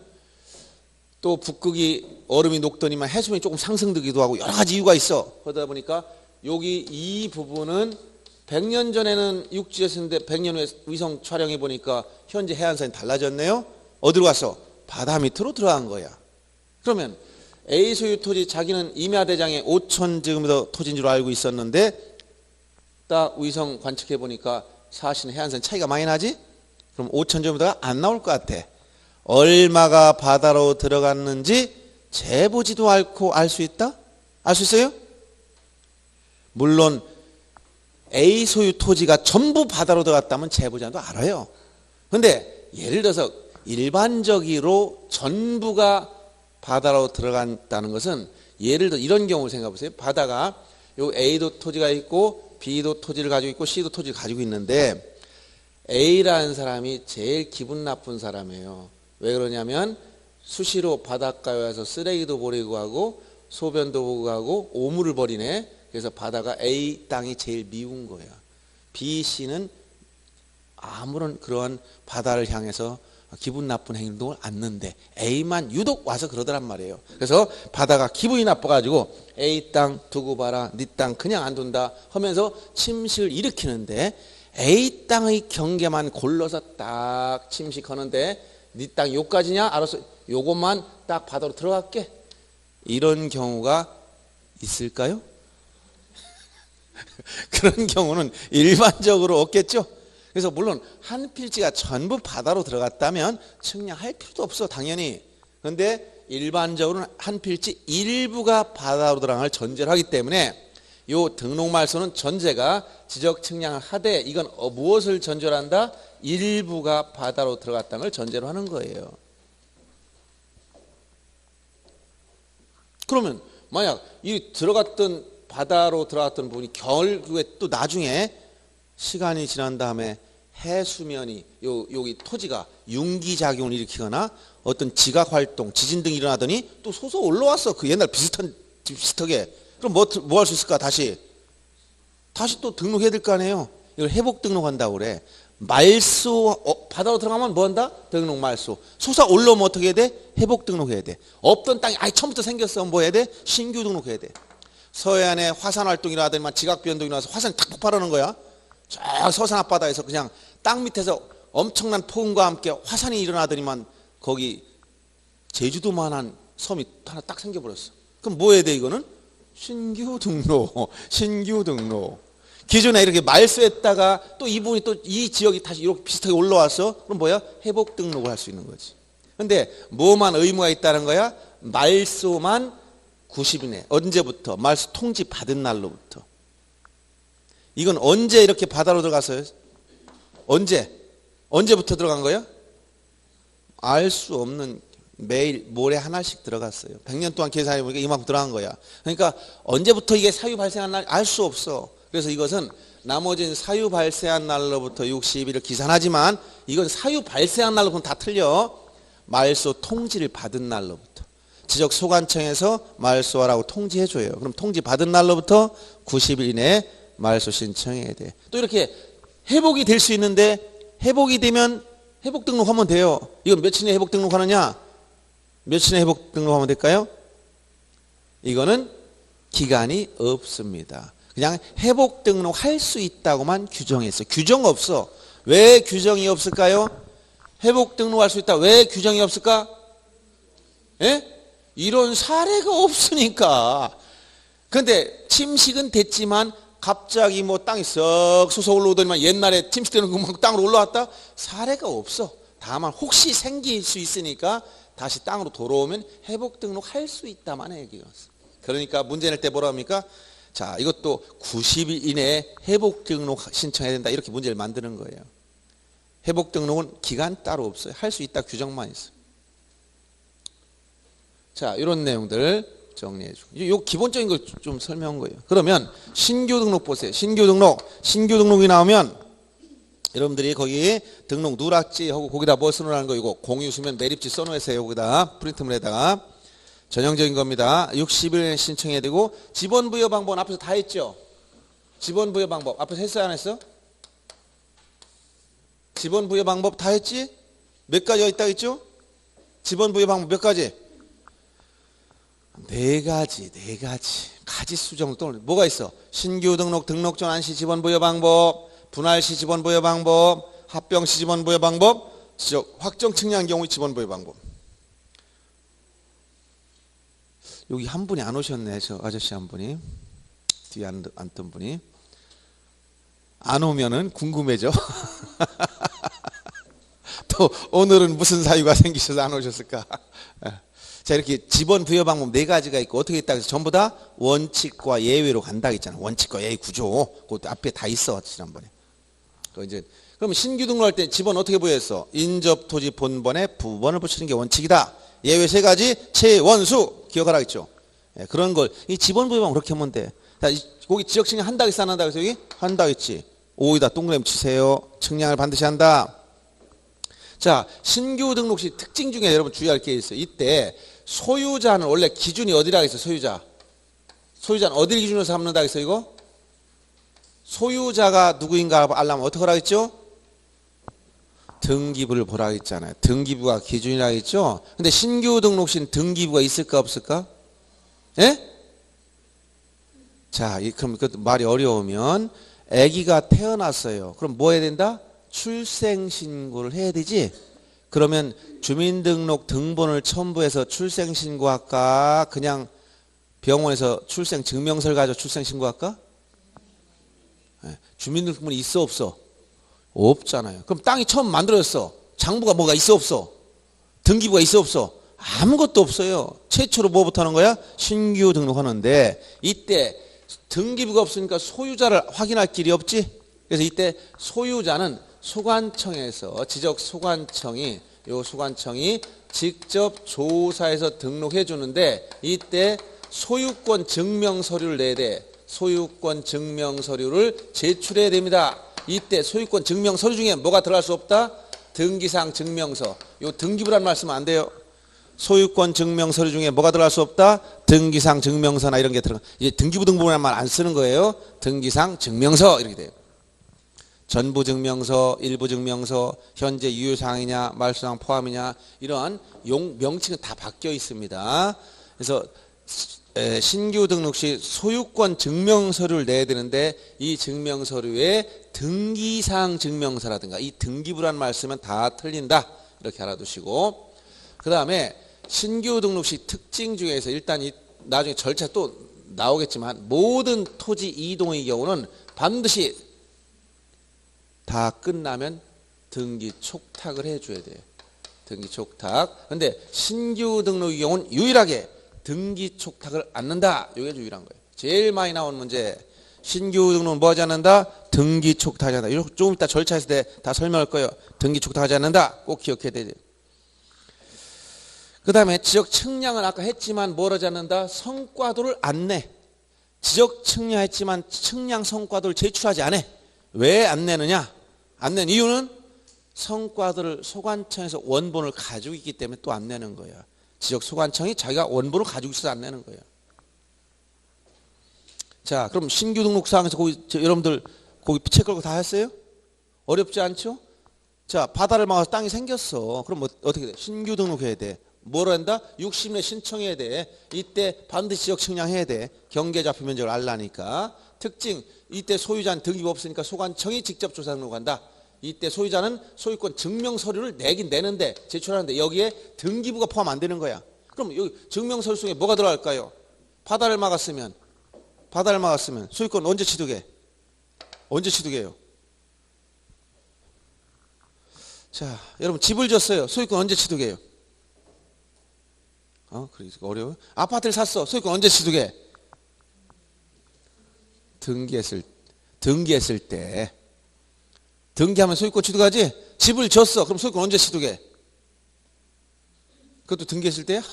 또 북극이 얼음이 녹더니만 해수면이 조금 상승되기도 하고 여러 가지 이유가 있어. 그러다 보니까 여기 이 부분은 100년 전에는 육지였었는데 100년 후에 위성 촬영해 보니까 현재 해안선이 달라졌네요. 어디로 갔어? 바다 밑으로 들어간 거야. 그러면 A 소유 토지 자기는 임야대장에 5,000제곱미터 토지인 줄 알고 있었는데 딱 위성 관측해 보니까 사실은 해안선 차이가 많이 나지? 그럼 5,000제곱미터가 안 나올 것 같아. 얼마가 바다로 들어갔는지 재보지도 않고 알 수 있다? 알 수 있어요? 물론 A 소유 토지가 전부 바다로 들어갔다면 재보지 않아도 알아요. 근데 예를 들어서 일반적으로 전부가 바다로 들어간다는 것은 예를 들어 이런 경우를 생각해 보세요. 바다가 요 A도 토지가 있고 B도 토지를 가지고 있고 C도 토지를 가지고 있는데 A라는 사람이 제일 기분 나쁜 사람이에요. 왜 그러냐면 수시로 바닷가에 와서 쓰레기도 버리고 가고 소변도 보고 가고 오물을 버리네. 그래서 바다가 A 땅이 제일 미운 거야. B, C는 아무런 그러한 바다를 향해서 기분 나쁜 행동을 않는데 A만 유독 와서 그러더란 말이에요. 그래서 바다가 기분이 나빠가지고 A 땅 두고 봐라, 네 땅 그냥 안 둔다 하면서 침식을 일으키는데 A 땅의 경계만 골라서 딱 침식하는데 네 땅 요까지냐? 알았어. 요것만 딱 바다로 들어갈게. 이런 경우가 있을까요? 그런 경우는 일반적으로 없겠죠. 그래서 물론 한 필지가 전부 바다로 들어갔다면 측량할 필요도 없어 당연히. 그런데 일반적으로는 한 필지 일부가 바다로 들어간 걸 전제로 하기 때문에 요 등록말소는 전제가 지적 측량을 하되 이건 무엇을 전제로 한다? 일부가 바다로 들어갔다는 걸 전제로 하는 거예요. 그러면 만약 이 바다로 들어갔던 부분이 결국에 또 나중에 시간이 지난 다음에 해수면이 여기 토지가 융기작용을 일으키거나 어떤 지각활동, 지진 등이 일어나더니 또 솟아 올라왔어. 그 옛날 비슷하게. 그럼 뭐 할 수 있을까? 다시 또 등록해야 될 거 아니에요. 이걸 회복 등록한다고 그래. 말소, 바다로 들어가면 뭐 한다? 등록 말소. 솟아 올라오면 어떻게 해야 돼? 회복 등록해야 돼. 없던 땅이 아예 처음부터 생겼어. 뭐 해야 돼? 신규 등록해야 돼. 서해안에 화산 활동이 일어나더니만 지각 변동이 나서 화산이 탁 폭발하는 거야. 저 서산 앞바다에서 그냥 땅 밑에서 엄청난 폭음과 함께 화산이 일어나더니만 거기 제주도만한 섬이 하나 딱 생겨버렸어. 그럼 뭐 해야 돼 이거는? 신규 등록. 기존에 이렇게 말소했다가 또 이 부분이 또 이 지역이 다시 이렇게 비슷하게 올라와서 그럼 뭐야? 회복 등록을 할 수 있는 거지. 근데 뭐만 의무가 있다는 거야? 말소만 90일에 언제부터? 말소 통지 받은 날로부터. 이건 언제 이렇게 바다로 들어갔어요? 언제부터 들어간 거야? 알 수 없는 매일 모레 하나씩 들어갔어요. 100년 동안 계산해 보니까 이만큼 들어간 거야. 그러니까 언제부터 이게 사유 발생한 날 알 수 없어. 그래서 이것은 나머지는 사유 발생한 날로부터 60일을 기산하지만 이건 사유 발생한 날로부터 다 틀려. 말소 통지를 받은 날로부터. 지적 소관청에서 말소하라고 통지해줘요. 그럼 통지 받은 날로부터 90일 이내에 말소 신청해야 돼. 또 이렇게 회복이 될 수 있는데 회복이 되면 회복 등록하면 돼요. 이건 며칠 내에 회복 등록하느냐? 며칠 내에 회복 등록하면 될까요? 이거는 기간이 없습니다. 그냥 회복 등록할 수 있다고만 규정했어. 규정 없어. 왜 규정이 없을까요? 회복 등록할 수 있다. 왜 규정이 없을까? 예? 이런 사례가 없으니까. 근데 침식은 됐지만 갑자기 뭐 땅이 썩 솟아 올라오더니만 옛날에 침식되는 것만 땅으로 올라왔다? 사례가 없어. 다만 혹시 생길 수 있으니까 다시 땅으로 돌아오면 회복 등록할 수 있다만 얘기였어. 그러니까 문제 낼 때 뭐라 합니까? 자, 이것도 90일 이내에 회복 등록 신청해야 된다. 이렇게 문제를 만드는 거예요. 회복 등록은 기간 따로 없어요. 할 수 있다 규정만 있어요. 자, 이런 내용들 정리해 주고. 요 기본적인 걸 좀 설명한 거예요. 그러면 신규 등록 보세요. 신규 등록이 나오면 여러분들이 거기 등록 누락지 하고 거기다 뭐 써놓으라는 거, 이거 공유 수면 매립지 써놓으세요. 거기다 프린트물에다가 전형적인 겁니다. 60일 신청해야 되고, 지번 부여 방법은 앞에서 다 했죠. 지번 부여 방법 앞에서 했어요, 안 했어? 지번 부여 방법 다 했지? 몇 가지가 있다고 했죠? 지번 부여 방법 몇 가지? 네 가지. 가지 수정 또 뭐가 있어? 신규 등록, 등록 전 안시 지번 부여 방법, 분할 시 지번 부여 방법, 합병 시 지번 부여 방법, 지적 확정 측량한 경우 지번 부여 방법. 여기 한 분이 안 오셨네. 저 아저씨 한 분이, 뒤에 앉던 분이. 안 오면은 궁금해져. 또 오늘은 무슨 사유가 생기셔서 안 오셨을까? 자, 이렇게 지번 부여 방법 네 가지가 있고, 어떻게 있다 해서 전부 다 원칙과 예외로 간다 했잖아. 원칙과 예외 구조. 그것도 앞에 다 있어, 지난번에. 그럼 신규 등록할 때 지번 어떻게 부여했어? 인접 토지 본번에 부번을 붙이는 게 원칙이다. 예외 세 가지 최원수 기억하라 했죠. 예, 그런 걸 이 지번 부여만 그렇게 하면 돼. 자, 거기 지역 측량 한다고 했어, 안 한다고 했어? 여기 한다고 했지. 5에다 동그라미 치세요. 측량을 반드시 한다. 자, 신규 등록 시 특징 중에 여러분 주의할 게 있어요. 이때 소유자는 원래 기준이 어디라고 했어? 소유자는 어디를 기준으로 삼는다고 했어? 이거 소유자가 누구인가 알려면 어떻게 하라고 했죠? 등기부를 보라고 했잖아요. 등기부가 기준이라고 했죠. 근데 신규 등록 시는 등기부가 있을까 없을까? 예? 자, 그럼 그 말이 어려우면 아기가 태어났어요. 그럼 뭐 해야 된다? 출생신고를 해야 되지. 그러면 주민등록 등본을 첨부해서 출생신고할까? 그냥 병원에서 출생증명서를 가지고 출생신고할까? 네. 주민등록본이 있어 없어? 없잖아요. 그럼 땅이 처음 만들어졌어. 장부가 뭐가 있어 없어? 등기부가 있어 없어? 아무것도 없어요. 최초로 뭐부터 하는 거야? 신규 등록하는데, 이때 등기부가 없으니까 소유자를 확인할 길이 없지. 그래서 이때 소유자는 소관청에서, 지적 소관청이, 요 소관청이 직접 조사해서 등록해 주는데, 이때 소유권 증명 서류를 내야 돼. 소유권 증명 서류를 제출해야 됩니다. 이때 소유권 증명 서류 중에 뭐가 들어갈 수 없다? 등기상 증명서. 요 등기부란 말씀은 안 돼요. 소유권 증명 서류 중에 뭐가 들어갈 수 없다? 등기상 증명서나 이런 게 들어가. 이제 등기부 등본이라는 말 안 쓰는 거예요. 등기상 증명서 이렇게 돼요. 전부 증명서, 일부 증명서, 현재 유효사항이냐, 말소사항 포함이냐, 이런 명칭은 다 바뀌어 있습니다. 그래서 신규 등록 시 소유권 증명서류를 내야 되는데, 이 증명서류에 등기사항 증명서라든가 이 등기부란 말 쓰면 다 틀린다. 이렇게 알아두시고, 그 다음에 신규 등록 시 특징 중에서 일단 나중에 절차 또 나오겠지만, 모든 토지 이동의 경우는 반드시 다 끝나면 등기 촉탁을 해줘야 돼요. 등기 촉탁. 근데 신규 등록의 경우는 유일하게 등기 촉탁을 않는다. 이게 유일한 거예요. 제일 많이 나오는 문제. 신규 등록은 뭐 하지 않는다? 등기 촉탁하지 않는다. 이거 조금 이따 절차했을 때 다 설명할 거예요. 등기 촉탁하지 않는다. 꼭 기억해야 돼요. 그 다음에 지적 측량은 아까 했지만 뭘 하지 않는다? 성과도를 안 내. 지적 측량했지만 측량 성과도를 제출하지 않아. 왜 안 내느냐? 안 낸 이유는 성과도를 소관청에서 원본을 가지고 있기 때문에 또 안 내는 거야. 지적 소관청이 자기가 원본을 가지고 있어서 안 내는 거야. 자, 그럼 신규 등록사항에서 여러분들 거기 체크 걸고 다 했어요? 어렵지 않죠? 자, 바다를 막아서 땅이 생겼어. 그럼 어떻게 돼? 신규 등록해야 돼. 뭘 한다? 60일 신청해야 돼. 이때 반드시 지적 측량해야 돼. 경계 좌표 면적을 알라니까. 특징, 이때 소유자는 등기부 없으니까 소관청이 직접 조사 등록한다. 이때 소유자는 소유권 증명 서류를 내긴 내는데, 제출하는데 여기에 등기부가 포함 안 되는 거야. 그럼 여기 증명서 속에 뭐가 들어갈까요? 바다를 막았으면 소유권 언제 취득해? 언제 취득해요? 자, 여러분 집을 졌어요. 소유권 언제 취득해요? 그래 어려워요. 아파트를 샀어. 소유권 언제 취득해? 등기했을 때. 등기하면 소유권 취득하지? 집을 졌어. 그럼 소유권 언제 취득해? 그것도 등기했을 때야?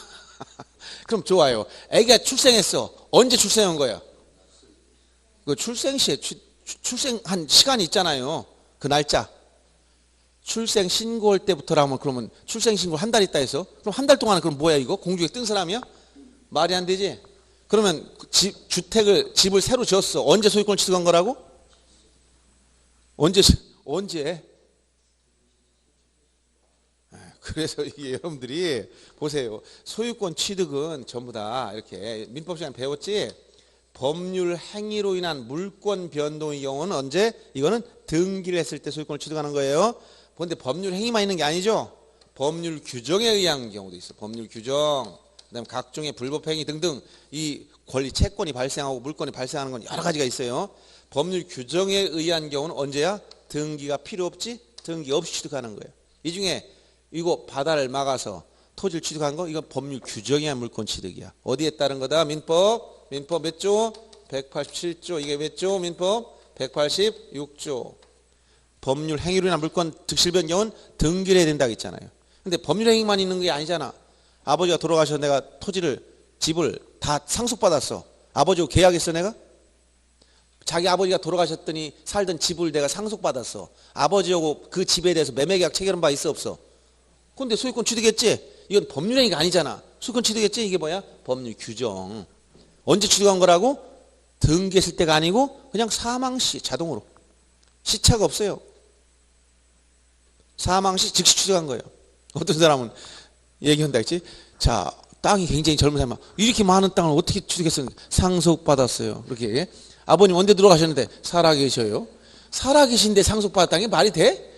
그럼 좋아요. 애기가 출생했어. 언제 출생한 거야? 그 출생 시에 출생한 시간이 있잖아요. 그 날짜. 출생 신고할 때부터라면 그러면 출생 신고 한 달 있다 해서 그럼 한 달 동안은 그럼 뭐야 이거? 공주에 뜬 사람이야? 말이 안 되지. 그러면 집을 새로 지었어. 언제 소유권을 취득한 거라고? 언제? 그래서 이게 여러분들이 보세요. 소유권 취득은 전부 다 이렇게 민법 시간에 배웠지. 법률 행위로 인한 물권 변동의 경우는 언제? 이거는 등기를 했을 때 소유권을 취득하는 거예요. 그런데 법률 행위만 있는 게 아니죠. 법률 규정에 의한 경우도 있어. 법률 규정, 그다음 각종의 불법 행위 등등 이 권리 채권이 발생하고 물권이 발생하는 건 여러 가지가 있어요. 법률 규정에 의한 경우는 언제야? 등기가 필요 없지? 등기 없이 취득하는 거예요. 이 중에 이거 바다를 막아서 토지를 취득한 거 이건 법률 규정에 의한 물권 취득이야. 어디에 따른 거다? 민법 몇 조? 187조. 이게 몇 조? 민법 186조. 법률 행위로 인한 물권 득실변 경우는 등기를 해야 된다고 했잖아요. 근데 법률 행위만 있는 게 아니잖아. 아버지가 돌아가셔서 내가 집을 다 상속받았어. 아버지하고 계약했어 내가? 자기 아버지가 돌아가셨더니 살던 집을 내가 상속받았어. 아버지하고 그 집에 대해서 매매계약 체결한 바 있어 없어? 근데 소유권 취득했지? 이건 법률 행위가 아니잖아. 소유권 취득했지? 이게 뭐야? 법률 규정. 언제 취득한 거라고? 등기했을 때가 아니고 그냥 사망시 자동으로. 시차가 없어요. 사망시 즉시 취득한 거예요. 어떤 사람은 얘기한다 했지? 자, 땅이 굉장히 젊은 사람 이렇게 많은 땅을 어떻게 취득했어요? 상속받았어요. 그렇게. 아버님 언제 들어가셨는데? 살아계셔요. 살아계신데 상속받았다는 게 말이 돼?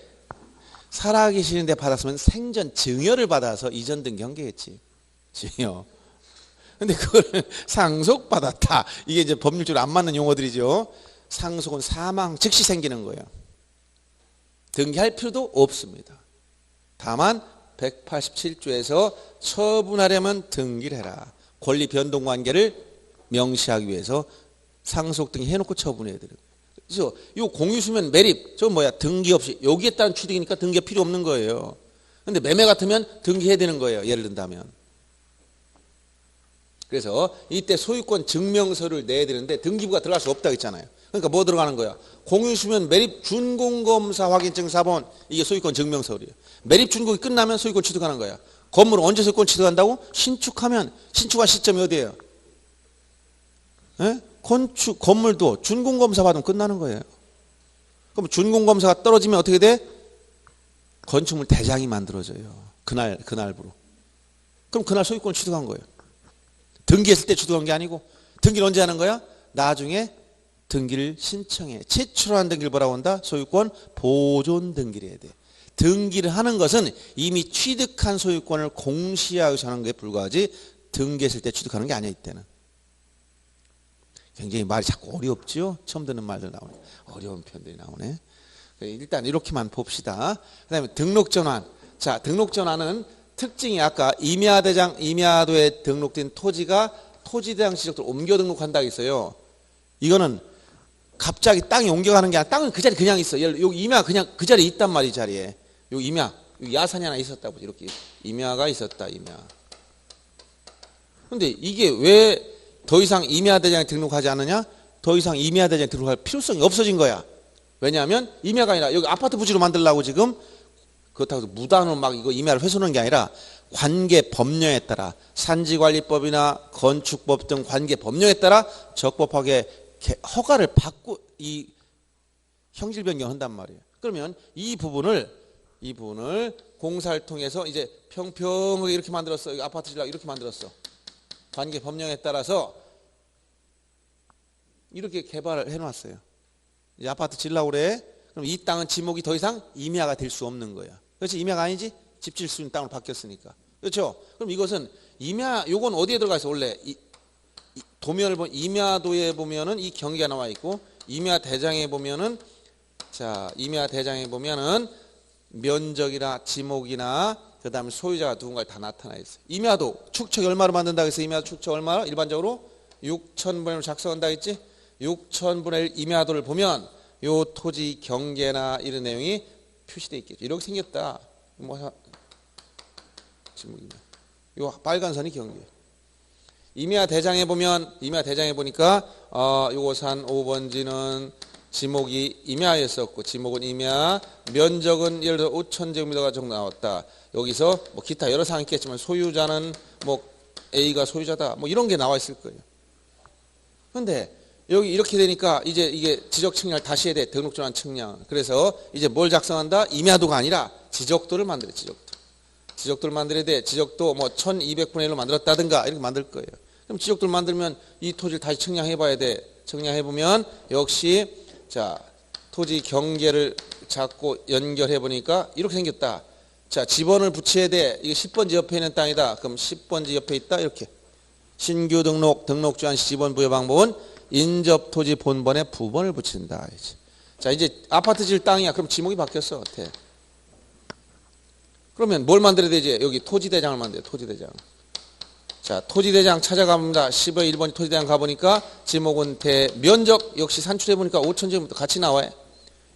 살아계시는데 받았으면 생전 증여를 받아서 이전 등기 경계했지. 증여. 근데 그걸 상속받았다. 이게 이제 법률적으로 안 맞는 용어들이죠. 상속은 사망 즉시 생기는 거예요. 등기할 필요도 없습니다. 다만 187조에서 처분하려면 등기를 해라. 권리 변동 관계를 명시하기 위해서 상속 등기 해놓고 처분해야 되는 거예요. 그래서 이 공유수면 매립, 저 뭐야 등기 없이 여기에 따른 취득이니까 등기가 필요 없는 거예요. 근데 매매 같으면 등기해야 되는 거예요. 예를 든다면. 그래서 이때 소유권 증명서를 내야 되는데 등기부가 들어갈 수 없다고 했잖아요. 그러니까 뭐 들어가는 거야? 공유수면 매립 준공검사 확인증 사본 이게 소유권 증명서래요. 매립 준공이 끝나면 소유권 취득하는 거야. 건물은 언제 소유권 취득한다고? 신축한 시점이 어디예요? 예? 건물도 준공검사 받으면 끝나는 거예요. 그럼 준공검사가 떨어지면 어떻게 돼? 건축물 대장이 만들어져요. 그날부로. 그럼 그날 소유권을 취득한 거예요. 등기했을 때 취득한 게 아니고 등기를 언제 하는 거야? 나중에 등기를 신청해. 최초로 등기를 뭐라고 한다? 소유권 보존 등기를 해야 돼. 등기를 하는 것은 이미 취득한 소유권을 공시하여서 하는 것에 불과하지 등기했을 때 취득하는 게 아니야 이때는. 굉장히 말이 자꾸 어렵죠? 처음 듣는 말들 나오네. 어려운 표현들이 나오네. 일단 이렇게만 봅시다. 그 다음에 등록전환. 자, 등록전환은 특징이 아까 임야도에 등록된 토지가 토지대장 지적도로 옮겨 등록한다고 했어요. 이거는 갑자기 땅이 옮겨가는 게 아니라 땅은 그 자리에 그냥 있어. 예를 여기 임야가 그냥 그 자리에 있단 말이 자리에. 여기 임야, 여기 야산이 하나 있었다 보지. 이렇게 임야가 있었다, 임야. 근데 이게 왜 더 이상 임야대장에 등록하지 않느냐? 더 이상 임야대장에 등록할 필요성이 없어진 거야. 왜냐하면 임야가 아니라 여기 아파트 부지로 만들려고 지금 그렇다고 해서 무단으로 막 이거 임야를 훼손하는 게 아니라 관계 법령에 따라 산지관리법이나 건축법 등 관계 법령에 따라 적법하게 허가를 받고 이 형질 변경한단 말이에요. 그러면 이 부분을 공사를 통해서 이제 평평하게 이렇게 만들었어. 여기 아파트 지으려고 이렇게 만들었어. 관계 법령에 따라서 이렇게 개발을 해놨어요. 이제 아파트 지으려고 그래. 그럼 이 땅은 지목이 더 이상 임야가 될 수 없는 거야. 그렇지? 임야가 아니지? 집 지을 수 있는 땅으로 바뀌었으니까. 그렇죠? 그럼 이것은 임야 요건 어디에 들어가 있어? 원래 도면을 보면 임야도에 보면은 이 경계가 나와 있고 임야대장에 보면은 자 임야대장에 보면은 면적이나 지목이나 그다음에 소유자가 누군가 다 나타나 있어요. 임야도 축척 얼마로 만든다고 해서 임야도 축척 얼마로 일반적으로 6,000분의 1로 작성한다 했지? 6,000분의 1 임야도를 보면 요 토지 경계나 이런 내용이 표시되어 있겠죠. 이렇게 생겼다. 뭐 지목이면 요 빨간 선이 경계. 임야대장에 보면 임야대장에 보니까 요거 산 5번지는 지목이 임야였었고 지목은 임야, 면적은 예를 들어 5,000제곱미터가 정도 나왔다. 여기서 뭐 기타 여러 사항이 있겠지만 소유자는 뭐 A가 소유자다. 뭐 이런 게 나와 있을 거예요. 그런데 여기 이렇게 되니까 이제 이게 지적 측량을 다시 해야 돼. 등록전환 측량. 그래서 이제 뭘 작성한다? 임야도가 아니라 지적도를 만들어. 지적도를 만들어야 돼. 지적도 뭐 1200분의 1로 만들었다든가 이렇게 만들 거예요. 그럼 지적도를 만들면 이 토지를 다시 측량해 봐야 돼. 측량해 보면 역시 자 토지 경계를 잡고 연결해 보니까 이렇게 생겼다. 자 지번을 붙여야 돼. 이게 10번지 옆에 있는 땅이다. 그럼 10번지 옆에 있다. 이렇게 신규 등록주한 지번 부여 방법은 인접 토지 본번에 부번을 붙인다. 자 이제 아파트 질 땅이야. 그럼 지목이 바뀌었어. 어때? 그러면 뭘 만들어야 되지? 여기 토지대장을 만들어야 돼. 토지대장. 자 토지대장 찾아갑니다. 10의 1번 토지대장 가보니까 지목은 면적 역시 산출해보니까 5,000제곱미터 같이 나와요.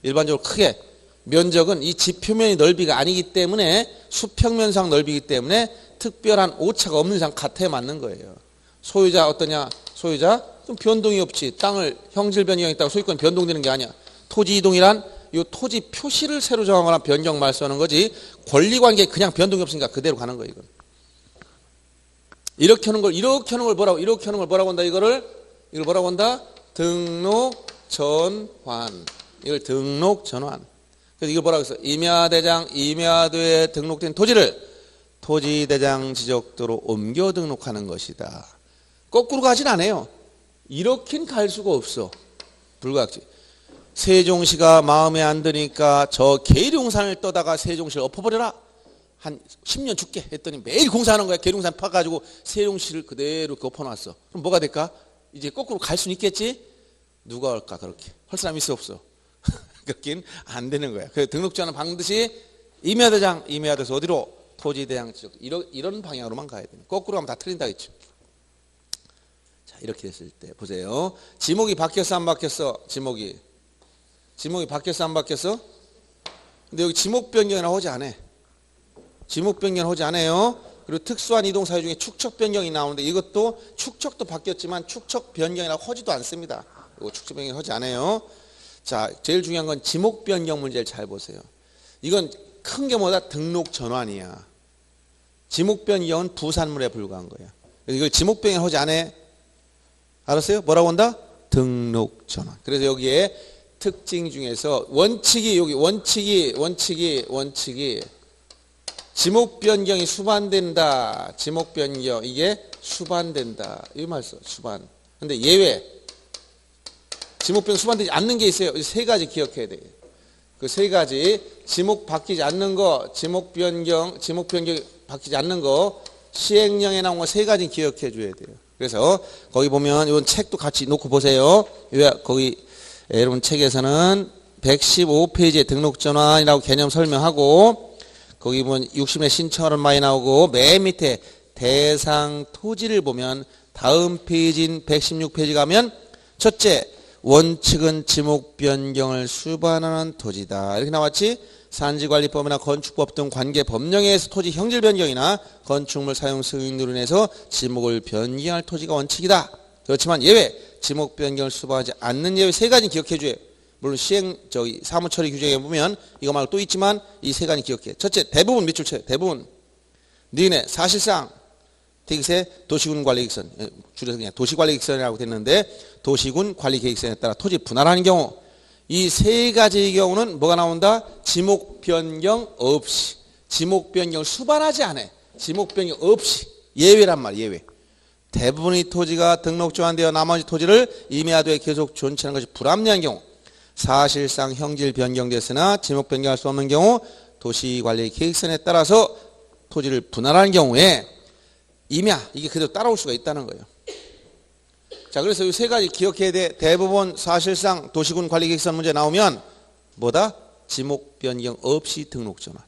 일반적으로 크게 면적은 이 집 표면의 넓이가 아니기 때문에 수평면상 넓이기 때문에 특별한 오차가 없는 이상 같아야 맞는 거예요. 소유자 어떠냐? 소유자 좀 변동이 없지. 땅을 형질 변경이 있다고 소유권이 변동되는 게 아니야. 토지 이동이란 이 토지 표시를 새로 정하거나 변경 말소하는 거지 권리관계 그냥 변동이 없으니까 그대로 가는 거예요. 이건. 이렇게 하는 걸 뭐라고 한다? 이걸 뭐라고 한다? 등록 전환. 이걸 등록 전환. 그래서 이걸 뭐라고 했어? 임야대장, 임야도에 등록된 토지를 토지대장 지적도로 옮겨 등록하는 것이다. 거꾸로 가진 않아요. 이렇게는 갈 수가 없어. 불가항지. 세종시가 마음에 안 드니까 저 계룡산을 떠다가 세종시를 엎어버려라. 한 10년 줄게 했더니 매일 공사하는 거야. 계룡산 파가지고 세종시를 그대로 엎어놨어. 그럼 뭐가 될까? 이제 거꾸로 갈 수는 있겠지? 누가 할까 그렇게? 할 사람이 있어 없어? 그렇긴 안 되는 거야. 그 등록주는 반드시 임야대장, 임야도에서 어디로? 토지대장 지적. 이런 방향으로만 가야 돼. 거꾸로 가면 다 틀린다 했죠. 자 이렇게 됐을 때 보세요. 지목이 바뀌었어 안 바뀌었어? 지목이 바뀌었어 안 바뀌었어? 근데 여기 지목 변경이나 하지 않아. 지목 변경 하지 않아요. 그리고 특수한 이동 사유 중에 축척 변경이 나오는데 이것도 축척도 바뀌었지만 축척 변경이나 하지도 않습니다. 이거 축척 변경 하지 않아요. 자, 제일 중요한 건 지목 변경 문제를 잘 보세요. 이건 큰 게 뭐다? 등록 전환이야. 지목 변경은 부산물에 불과한 거야. 그래서 이걸 지목 변경 하지 않아. 알았어요? 뭐라고 한다? 등록 전환. 그래서 여기에 특징 중에서 원칙이 지목 변경이 수반된다. 지목 변경 이게 수반된다. 이 말씀 수반. 근데 예외. 지목 변경 수반되지 않는 게 있어요. 세 가지 기억해야 돼요. 그 세 가지 지목 바뀌지 않는 거, 지목 변경 바뀌지 않는 거, 시행령에 나온 거 세 가지 기억해 줘야 돼요. 그래서 거기 보면 이건 책도 같이 놓고 보세요. 거기 여러분 책에서는 115페이지에 등록 전환이라고 개념 설명하고 거기 보면 60의 신청하는 많이 나오고 맨 밑에 대상 토지를 보면 다음 페이지인 116페이지 가면 첫째 원칙은 지목 변경을 수반하는 토지다. 이렇게 나왔지? 산지관리법이나 건축법 등 관계 법령에 의해서 토지 형질 변경이나 건축물 사용 승인으로 인해서 지목을 변경할 토지가 원칙이다. 그렇지만 예외, 지목 변경을 수반하지 않는 예외 세 가지 기억해 줘요. 물론 사무처리 규정에 보면 이거 말고 또 있지만 이 세 가지 기억해. 첫째, 대부분 밑줄 쳐요. 대부분. 니네 사실상 대기세 도시군 관리계획선, 줄여서 그냥 도시관리계획선이라고 됐는데 도시군 관리계획선에 따라 토지 분할하는 경우 이 세 가지의 경우는 뭐가 나온다? 지목 변경 없이. 지목 변경을 수반하지 않아. 지목 변경 없이. 예외란 말, 예외. 대부분의 토지가 등록 조항되어 나머지 토지를 임야도에 계속 존치하는 것이 불합리한 경우 사실상 형질 변경됐으나 지목 변경할 수 없는 경우 도시관리계획선에 따라서 토지를 분할하는 경우에 임야 이게 그대로 따라올 수가 있다는 거예요. 자, 그래서 이 세 가지 기억해야 돼. 대법원 사실상 도시군 관리 계획서 문제 나오면 뭐다? 지목 변경 없이 등록 전환.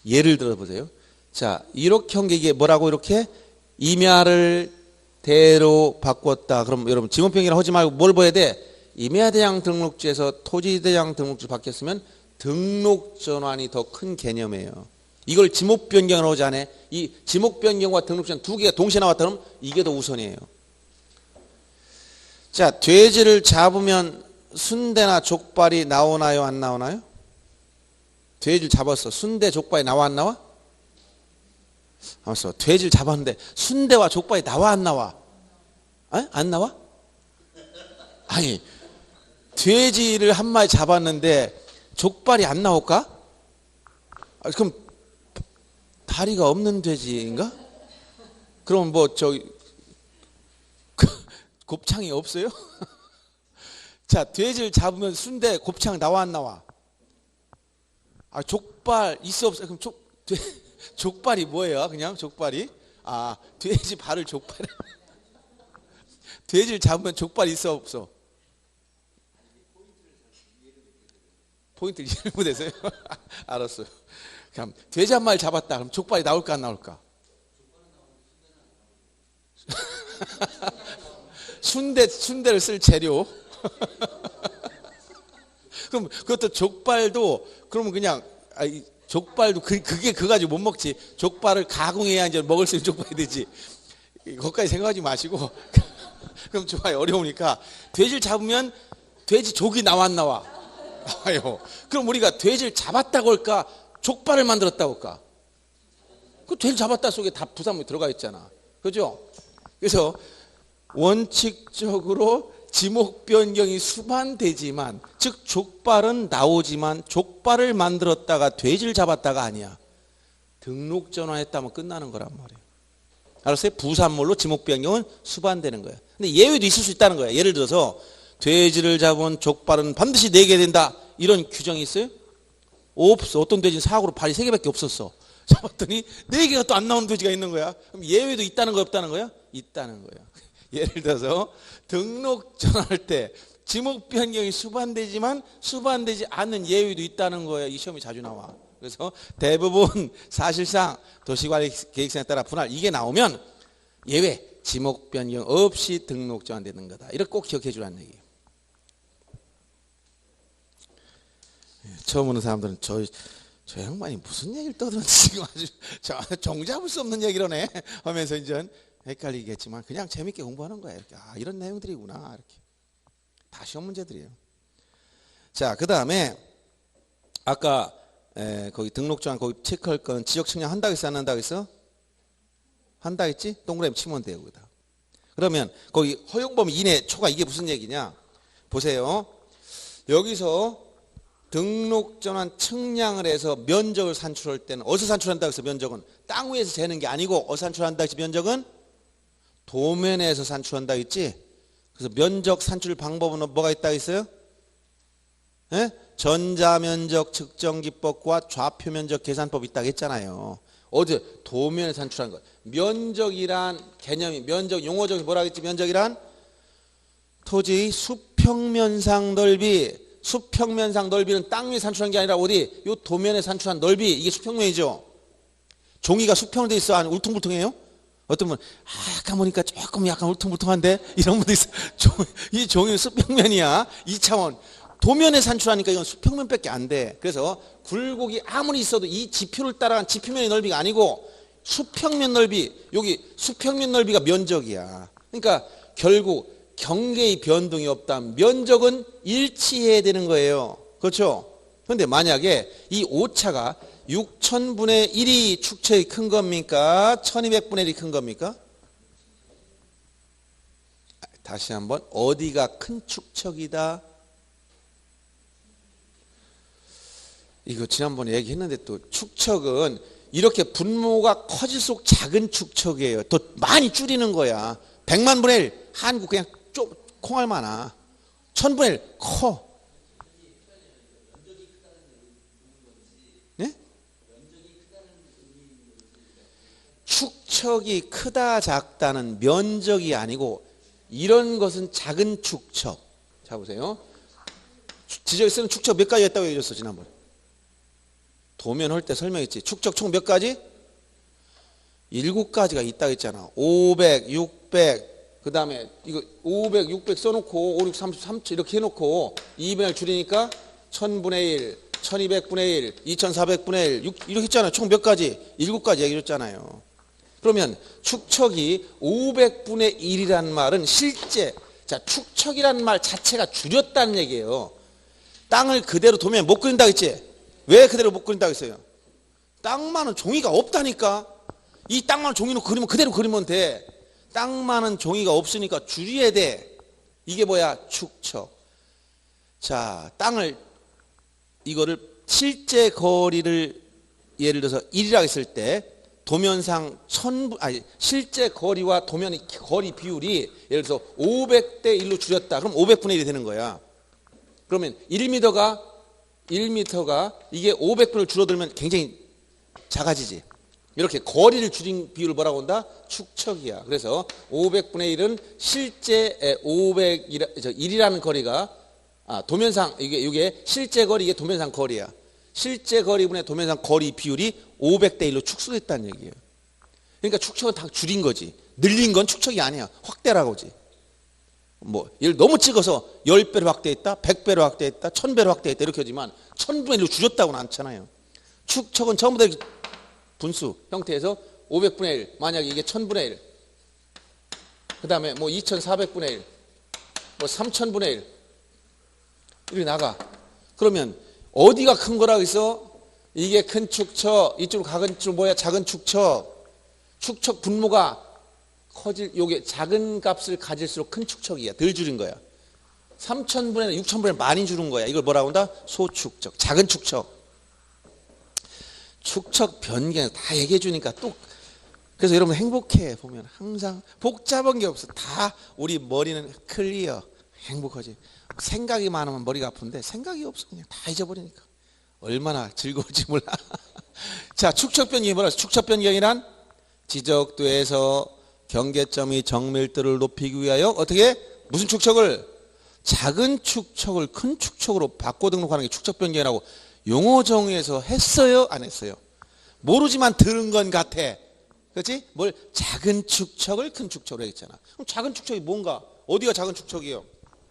예를 들어 보세요. 자, 이렇게 한 게 이게 뭐라고 이렇게 임야를 대로 바꿨다. 그럼 여러분 지목 변경을 하지 말고 뭘 봐야 돼? 임야대장 등록지에서 토지대장 등록지 바뀌었으면 등록 전환이 더 큰 개념이에요. 이걸 지목 변경을 하지 않아. 이 지목 변경과 등록 전환 두 개가 동시에 나왔다 그러면 이게 더 우선이에요. 자, 돼지를 잡으면 순대나 족발이 나오나요? 안 나오나요? 돼지를 잡았어. 순대, 족발이 나와 안 나와? 알았어. 돼지를 잡았는데 순대와 족발이 나와 안 나와? 안 나와? 아니, 돼지를 한 마리 잡았는데 족발이 안 나올까? 그럼 다리가 없는 돼지인가? 그럼 뭐 저기 곱창이 없어요? 자, 돼지를 잡으면 순대, 곱창 나와 안 나와? 족발 있어 없어? 그럼 족발이 뭐예요? 그냥 족발이? 돼지 발을 족발에 돼지를 잡으면 족발 있어 없어? 포인트를 이해를 못해서요? 알았어요. 그럼 돼지 한 마리 잡았다. 그럼 족발이 나올까 안 나올까? 순대를 쓸 재료. 그럼 그것도 족발도 그러면 그냥 족발도 그게 그거 가지고 못 먹지. 족발을 가공해야 이제 먹을 수 있는 족발이 되지. 그것까지 생각하지 마시고. 그럼 좋아요. 어려우니까 돼지를 잡으면 돼지 족이 나와 안 나와? 나와요. 그럼 우리가 돼지를 잡았다고 할까? 족발을 만들었다고 할까? 그 돼지 잡았다 속에 다 부산물이 들어가 있잖아. 그죠? 그래서 원칙적으로 지목 변경이 수반되지만, 즉 족발은 나오지만 족발을 만들었다가 돼지를 잡았다가 아니야. 등록 전환했다면 끝나는 거란 말이에요. 알았어요? 부산물로 지목 변경은 수반되는 거야. 근데 예외도 있을 수 있다는 거야. 예를 들어서 돼지를 잡은 족발은 반드시 내게 된다. 이런 규정이 있어요? 없어. 어떤 돼지는 사고로 발이 3개밖에 없었어. 잡았더니 4개가 또 안 나오는 돼지가 있는 거야. 그럼 예외도 있다는 거야, 없다는 거야? 있다는 거야. 예를 들어서 등록 전환할 때 지목 변경이 수반되지만 수반되지 않는 예외도 있다는 거야. 이 시험이 자주 나와. 그래서 대부분 사실상 도시관리 계획서에 따라 분할 이게 나오면 예외 지목 변경 없이 등록 전환되는 거다. 이렇게 꼭 기억해 주라는 얘기예요. 처음 오는 사람들은 저 양반이 무슨 얘기를 떠드는지 지금 아주 정잡을 수 없는 얘기를 해 하면서 이제 헷갈리겠지만 그냥 재밌게 공부하는 거예요. 이렇게 이런 내용들이구나. 이렇게 다 시험 문제들이에요. 자, 그 다음에 아까 거기 등록 전환 거기 체크할 건 지적 측량 한다고 했어, 안 한다고 했어? 한다 했지? 동그라미 치면 돼요. 거기다. 그러면 거기 허용범위 이내 초과 이게 무슨 얘기냐? 보세요. 여기서 등록 전환 측량을 해서 면적을 산출할 때는 어디서 산출한다고 해서 면적은 땅 위에서 재는 게 아니고 어디서 산출한다고 해서 면적은 도면에서 산출한다고 했지. 그래서 면적 산출 방법은 뭐가 있다고 했어요? 전자면적 측정기법과 좌표면적 계산법이 있다고 했잖아요. 어디 도면에 산출한 거. 면적이란 개념이 면적 용어적인 뭐라고 했지? 면적이란 토지의 수평면상 넓이. 수평면상 넓이는 땅 위에 산출한 게 아니라 어디? 요 도면에 산출한 넓이. 이게 수평면이죠. 종이가 수평으로 돼 있어? 아니 울퉁불퉁해요? 어떤 분은 약간 보니까 조금 약간 울퉁불퉁한데 이런 분도 있어. 이 종이는 수평면이야. 2차원. 도면에 산출하니까 이건 수평면밖에 안 돼. 그래서 굴곡이 아무리 있어도 이 지표를 따라간 지표면의 넓이가 아니고 수평면 넓이. 여기 수평면 넓이가 면적이야. 그러니까 결국 경계의 변동이 없다. 면적은 일치해야 되는 거예요. 그렇죠? 그런데 만약에 이 오차가 6,000분의 1이 축척이 큰 겁니까? 1200분의 1이 큰 겁니까? 다시 한번 어디가 큰 축척이다? 이거 지난번에 얘기했는데 또 축척은 이렇게 분모가 커질수록 작은 축척이에요. 더 많이 줄이는 거야. 100만 분의 1 한국 그냥 콩알 많아. 1000분의 1 커. 네? 축척이 크다 작다는 면적이 아니고 이런 것은 작은 축척. 자 보세요. 지적에 쓰는 축척 몇 가지 있다고 얘기했어 지난번에. 도면 할 때 설명했지. 축척 총 몇 가지? 7가지가 있다고 했잖아. 500, 600, 그 다음에 이거 500, 600 써놓고 5, 6, 30, 37 이렇게 해놓고 2분의 1 줄이니까 1000분의 1, 1200분의 1, 2400분의 1 이렇게 했잖아요. 총 몇 가지? 7가지 얘기했잖아요. 그러면 축척이 500분의 1이란 말은 실제 자 축척이란 말 자체가 줄였다는 얘기예요. 땅을 그대로 도면에 못 그린다고 했지? 왜 그대로 못 그린다고 했어요? 땅만은 종이가 없다니까. 이 땅만 종이로 그리면 그대로 그리면 돼. 땅만은 종이가 없으니까 줄여야 돼. 이게 뭐야? 축척. 자, 땅을 이거를 실제 거리를 예를 들어서 1이라고 했을 때 도면상 실제 거리와 도면의 거리 비율이 예를 들어서 500대 1로 줄였다. 그럼 500분의 1이 되는 거야. 그러면 1m가 이게 500분을 줄어들면 굉장히 작아지지. 이렇게 거리를 줄인 비율을 뭐라고 한다? 축척이야. 그래서 500분의 1은 실제 1이라는 거리가 도면상 이게 실제 거리 이게 도면상 거리야. 실제 거리분의 도면상 거리 비율이 500대 1로 축소됐다는 얘기예요. 그러니까 축척은 다 줄인 거지. 늘린 건 축척이 아니야. 확대라고지. 뭐 얘를 너무 찍어서 10배로 확대했다, 100배로 확대했다, 1000배로 확대했다 이렇게 하지만 1000분의 1로 줄였다고는 않잖아요. 축척은 전부 다 분수 형태에서 500분의 1, 만약에 이게 1000분의 1, 그 다음에 뭐 2400분의 1, 뭐 3000분의 1 이렇게 나가. 그러면 어디가 큰 거라고 해서 이게 큰 축척, 이쪽으로 작은 쪽 뭐야? 작은 축척. 축척 분모가 요게 작은 값을 가질수록 큰 축척이야. 덜 줄인 거야. 3000분의 6000분의 많이 줄인 거야. 이걸 뭐라고 한다? 소축척. 작은 축척. 축척 변경 다 얘기해 주니까 또 그래서 여러분 행복해 보면 항상 복잡한 게 없어. 다 우리 머리는 클리어. 행복하지. 생각이 많으면 머리가 아픈데 생각이 없어. 그냥 다 잊어버리니까. 얼마나 즐거울지 몰라. 자, 축척 변경이 뭐라? 축척 변경이란 지적도에서 경계점이 정밀도를 높이기 위하여 어떻게? 무슨 축척을? 작은 축척을 큰 축척으로 바꿔 등록하는 게 축척 변경이라고 용어 정의에서 했어요? 안 했어요? 모르지만 들은 건 같아. 그렇지? 뭘 작은 축척을 큰 축척으로 했잖아. 그럼 작은 축척이 뭔가? 어디가 작은 축척이요?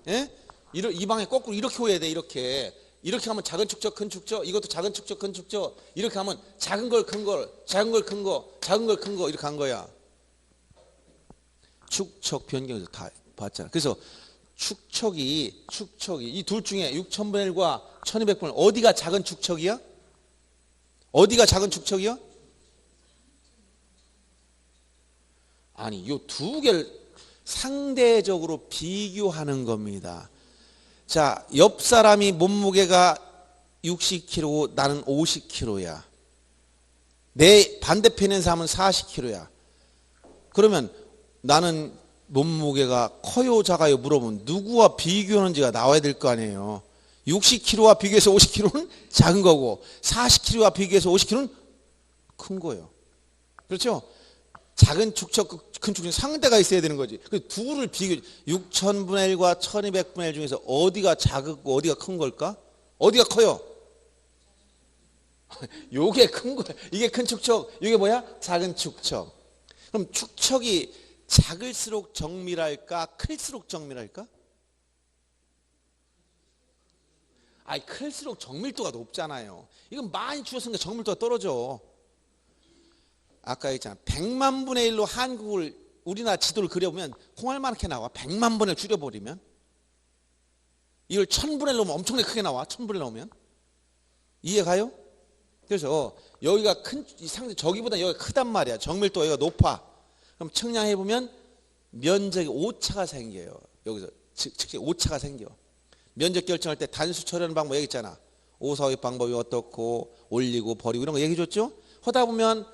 예? 이 방에 거꾸로 이렇게 오야 돼. 이렇게 하면 작은 축척 큰 축척, 이것도 작은 축척 큰 축척. 이렇게 하면 작은 걸 큰 걸, 작은 걸 큰 거, 작은 걸 큰 거 이렇게 한 거야. 축척 변경에서 다 봤잖아. 그래서 축척이 이 둘 중에 6000분의 1과 1200분의 1 어디가 작은 축척이야? 어디가 작은 축척이야? 아니, 이 두 개를 상대적으로 비교하는 겁니다. 자, 옆 사람이 몸무게가 60kg고 나는 50kg야. 내 반대편에 있는 사람은 40kg야. 그러면 나는 몸무게가 커요 작아요 물어보면 누구와 비교하는지가 나와야 될 거 아니에요. 60kg와 비교해서 50kg는 작은 거고 40kg와 비교해서 50kg는 큰 거예요. 그렇죠? 작은 축척, 큰 축척 상대가 있어야 되는 거지. 그 둘을 비교 6000분의 1과 1200분의 1 중에서 어디가 작고 어디가 큰 걸까? 어디가 커요? 요게 큰 거야. 이게 큰 축척, 이게 뭐야? 작은 축척. 그럼 축척이 작을수록 정밀할까? 클수록 정밀할까? 아니, 클수록 정밀도가 높잖아요. 이건 많이 줄였으니까 정밀도가 떨어져. 아까 했잖아. 100만 분의 1로 한국을 우리나라 지도를 그려보면 콩알만하게 나와. 100만 분을 줄여버리면 이걸 1000분의 1로 오면 엄청나게 크게 나와. 1000분의 1 넣으면 이해가요? 그래서 여기가 큰 상대 저기보다 여기가 크단 말이야. 정밀도가 여기가 높아. 그럼 측량해 보면 면적이 오차가 생겨요. 여기서 측량 오차가 생겨. 면적 결정할 때 단수 처리하는 방법 얘기했잖아. 오사의 방법이 어떻고 올리고 버리고 이런 거 얘기해 줬죠. 하다 보면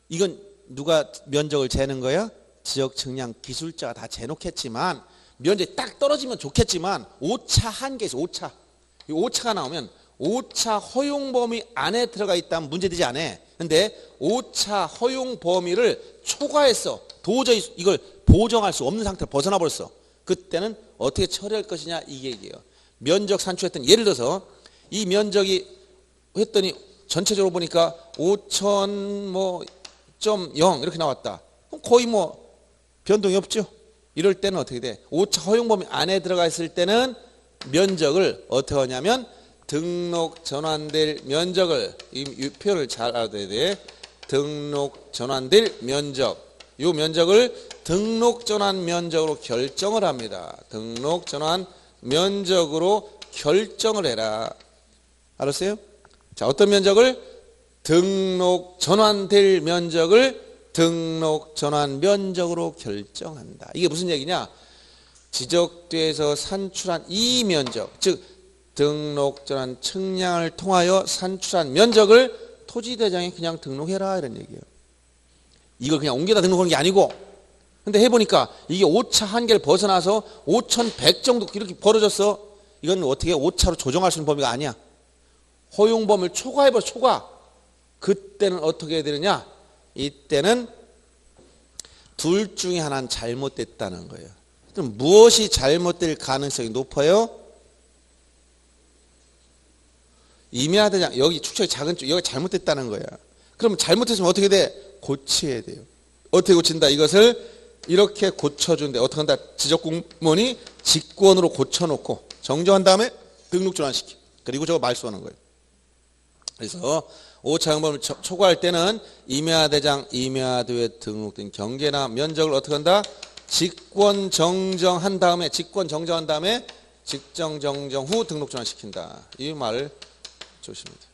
이건 누가 면적을 재는 거야? 지역 측량 기술자가 다 재놓겠지만 면적이 딱 떨어지면 좋겠지만 오차 한계에서 오차. 이 오차가 나오면 오차 허용 범위 안에 들어가 있다면 문제되지 않아. 근데 5차 허용 범위를 초과했어. 도저히 이걸 보정할 수 없는 상태로 벗어나 버렸어. 그때는 어떻게 처리할 것이냐 이게 얘기예요. 면적 산출했더니 예를 들어서 이 면적이 했더니 전체적으로 보니까 5,000.0 이렇게 나왔다. 그럼 거의 뭐 변동이 없죠. 이럴 때는 어떻게 돼? 5차 허용 범위 안에 들어가 있을 때는 면적을 어떻게 하냐면 등록 전환될 면적을 이 표현을 잘 알아둬야 돼. 등록 전환될 면적. 이 면적을 등록 전환 면적으로 결정을 합니다. 등록 전환 면적으로 결정을 해라. 알았어요? 자, 어떤 면적을? 등록 전환될 면적을 등록 전환 면적으로 결정한다. 이게 무슨 얘기냐? 지적돼서 산출한 이 면적, 즉 등록 전환 측량을 통하여 산출한 면적을 토지대장에 그냥 등록해라 이런 얘기예요. 이걸 그냥 옮겨다 등록하는 게 아니고, 근데 해보니까 이게 5차 한계를 벗어나서 5,100 정도 이렇게 벌어졌어. 이건 어떻게 5차로 조정할 수 있는 범위가 아니야. 허용 범위를 초과해버려. 초과. 그때는 어떻게 해야 되느냐? 이때는 둘 중에 하나는 잘못됐다는 거예요. 그럼 무엇이 잘못될 가능성이 높아요? 임야대장 여기 축척이 작은 쪽 여기 잘못됐다는 거야. 그럼 잘못했으면 어떻게 돼? 고쳐야 돼요. 어떻게 고친다? 이것을 이렇게 고쳐준대. 어떻게 한다? 지적공무원이 직권으로 고쳐놓고 정정한 다음에 등록 전환시키. 그리고 저거 말소하는 거예요. 그래서 5차 형범을 초과할 때는 임야대장, 임야도에 등록된 경계나 면적을 어떻게 한다? 직권 정정한 다음에 직정 정정 후 등록 전환시킨다. 이 말을 조심해야 돼요.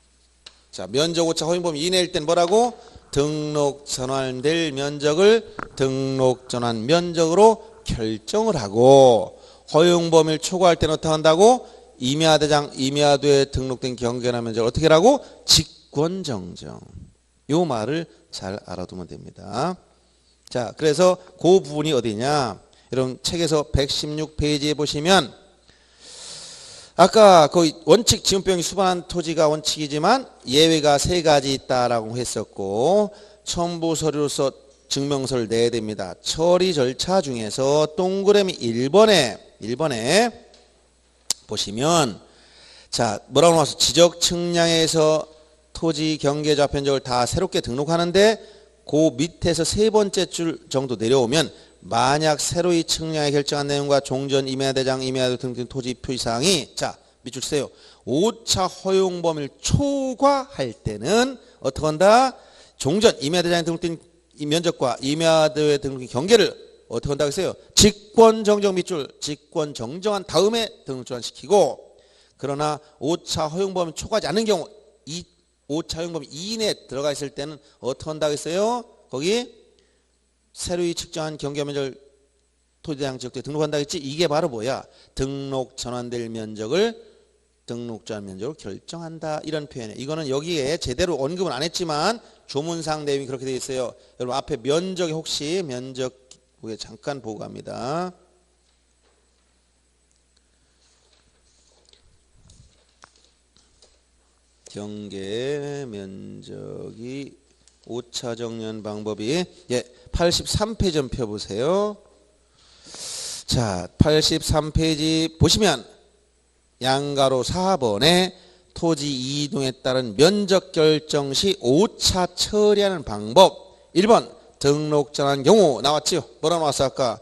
자, 면적 5차 허용 범위 이내일 땐 뭐라고? 등록 전환될 면적을 등록 전환 면적으로 결정을 하고, 허용 범위를 초과할 때는 어떻게 한다고? 임야대장, 임야도에 등록된 경계나 면적을 어떻게 하라고? 직권 정정. 요 말을 잘 알아두면 됩니다. 자, 그래서 그 부분이 어디냐? 여러분 책에서 116페이지에 보시면 아까 그 원칙 지문병이 수반한 토지가 원칙이지만 예외가 3가지 있다라고 했었고, 첨부 서류로서 증명서를 내야 됩니다. 처리 절차 중에서 동그라미 1번에 보시면 자, 뭐라고 나와서 지적 측량에서 토지 경계 좌편적을 다 새롭게 등록하는데 그 밑에서 3번째 줄 정도 내려오면 만약 새로이 측량에 결정한 내용과 종전 임야대장 임야도 등등 토지 표시사항이 자 밑줄 치세요. 5차 허용 범위를 초과할 때는 어떻게 한다? 종전 임야대장에 등록된 면적과 임야도에 등록된 경계를 어떻게 한다고 했어요? 직권 정정 밑줄 직권 정정한 다음에 등록 전환시키고, 그러나 5차 허용 범위 초과하지 않는 경우 5차 허용 범위 이내에 들어가 있을 때는 어떻게 한다고 했어요? 거기 새로이 측정한 경계 면적을 토지대장 지역도에 등록한다고 했지. 이게 바로 뭐야? 등록 전환될 면적을 등록 전환 면적으로 결정한다. 이런 표현이에요. 이거는 여기에 제대로 언급은 안 했지만 조문상 내용이 그렇게 되어 있어요. 여러분 앞에 면적에 혹시 면적 보게 잠깐 보고 갑니다. 경계 면적이 5차 정년 방법이 83페이지 좀 펴보세요. 자, 83페이지 보시면 양가로 4번에 토지 이동에 따른 면적 결정 시 5차 처리하는 방법 1번 등록 전환 경우 나왔죠? 뭐라고 나왔어 아까?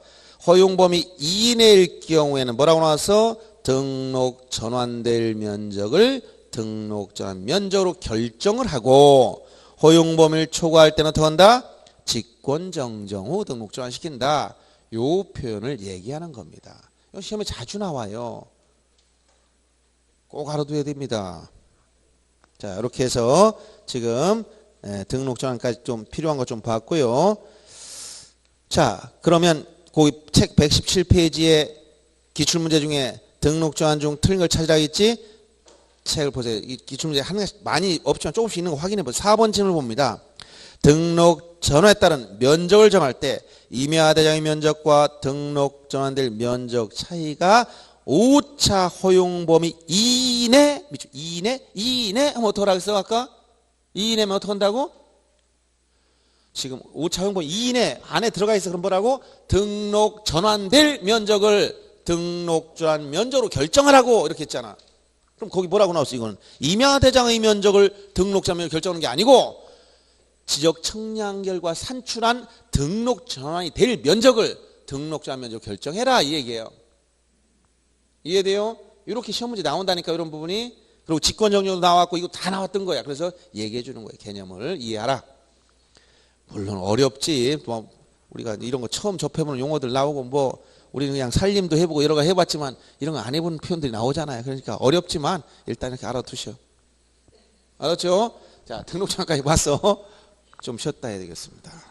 허용 범위 이내일 경우에는 뭐라고 나왔어? 등록 전환될 면적을 등록 전환 면적으로 결정을 하고, 허용 범위를 초과할 때는 어떻게 한다? 직권 정정 후 등록 전환시킨다. 요 표현을 얘기하는 겁니다. 시험에 자주 나와요. 꼭 알아둬야 됩니다. 자, 이렇게 해서 지금 등록 전환까지 좀 필요한 거 좀 봤고요. 자, 그러면 거기 책 117페이지에 기출문제 중에 등록 전환 중 틀린 걸 찾으라 했지? 책을 보세요. 이 기출문제 한 가지 많이 없지만 조금씩 있는 거 확인해 보세요. 4번 질문을 봅니다. 등록 전환에 따른 면적을 정할 때 임야대장의 면적과 등록 전환될 면적 차이가 5차 허용 범위 이내 하면 어떻게 하라고 했어 아까? 이내면 어떻게 한다고? 지금 5차 형법 2인에 안에 들어가 있어. 그럼 뭐라고? 등록 전환될 면적을 등록 전환 면적으로 결정하라고 이렇게 했잖아. 그럼 거기 뭐라고 나왔어? 이거는 임야대장의 면적을 등록 전환 면적으로 결정하는 게 아니고 지적 청량 결과 산출한 등록 전환이 될 면적을 등록 전환 면적으로 결정해라 이 얘기예요. 이해돼요? 이렇게 시험 문제 나온다니까 이런 부분이. 그리고 직권정령도 나왔고 이거 다 나왔던 거야. 그래서 얘기해 주는 거예요. 개념을 이해하라. 물론 어렵지. 뭐 우리가 이런 거 처음 접해보는 용어들 나오고 뭐 우리는 그냥 살림도 해보고 여러 가 해봤지만 이런 거 안 해본 표현들이 나오잖아요. 그러니까 어렵지만 일단 이렇게 알아두셔. 알았죠? 자, 등록장까지 봤어. 좀 쉬었다 해야 되겠습니다.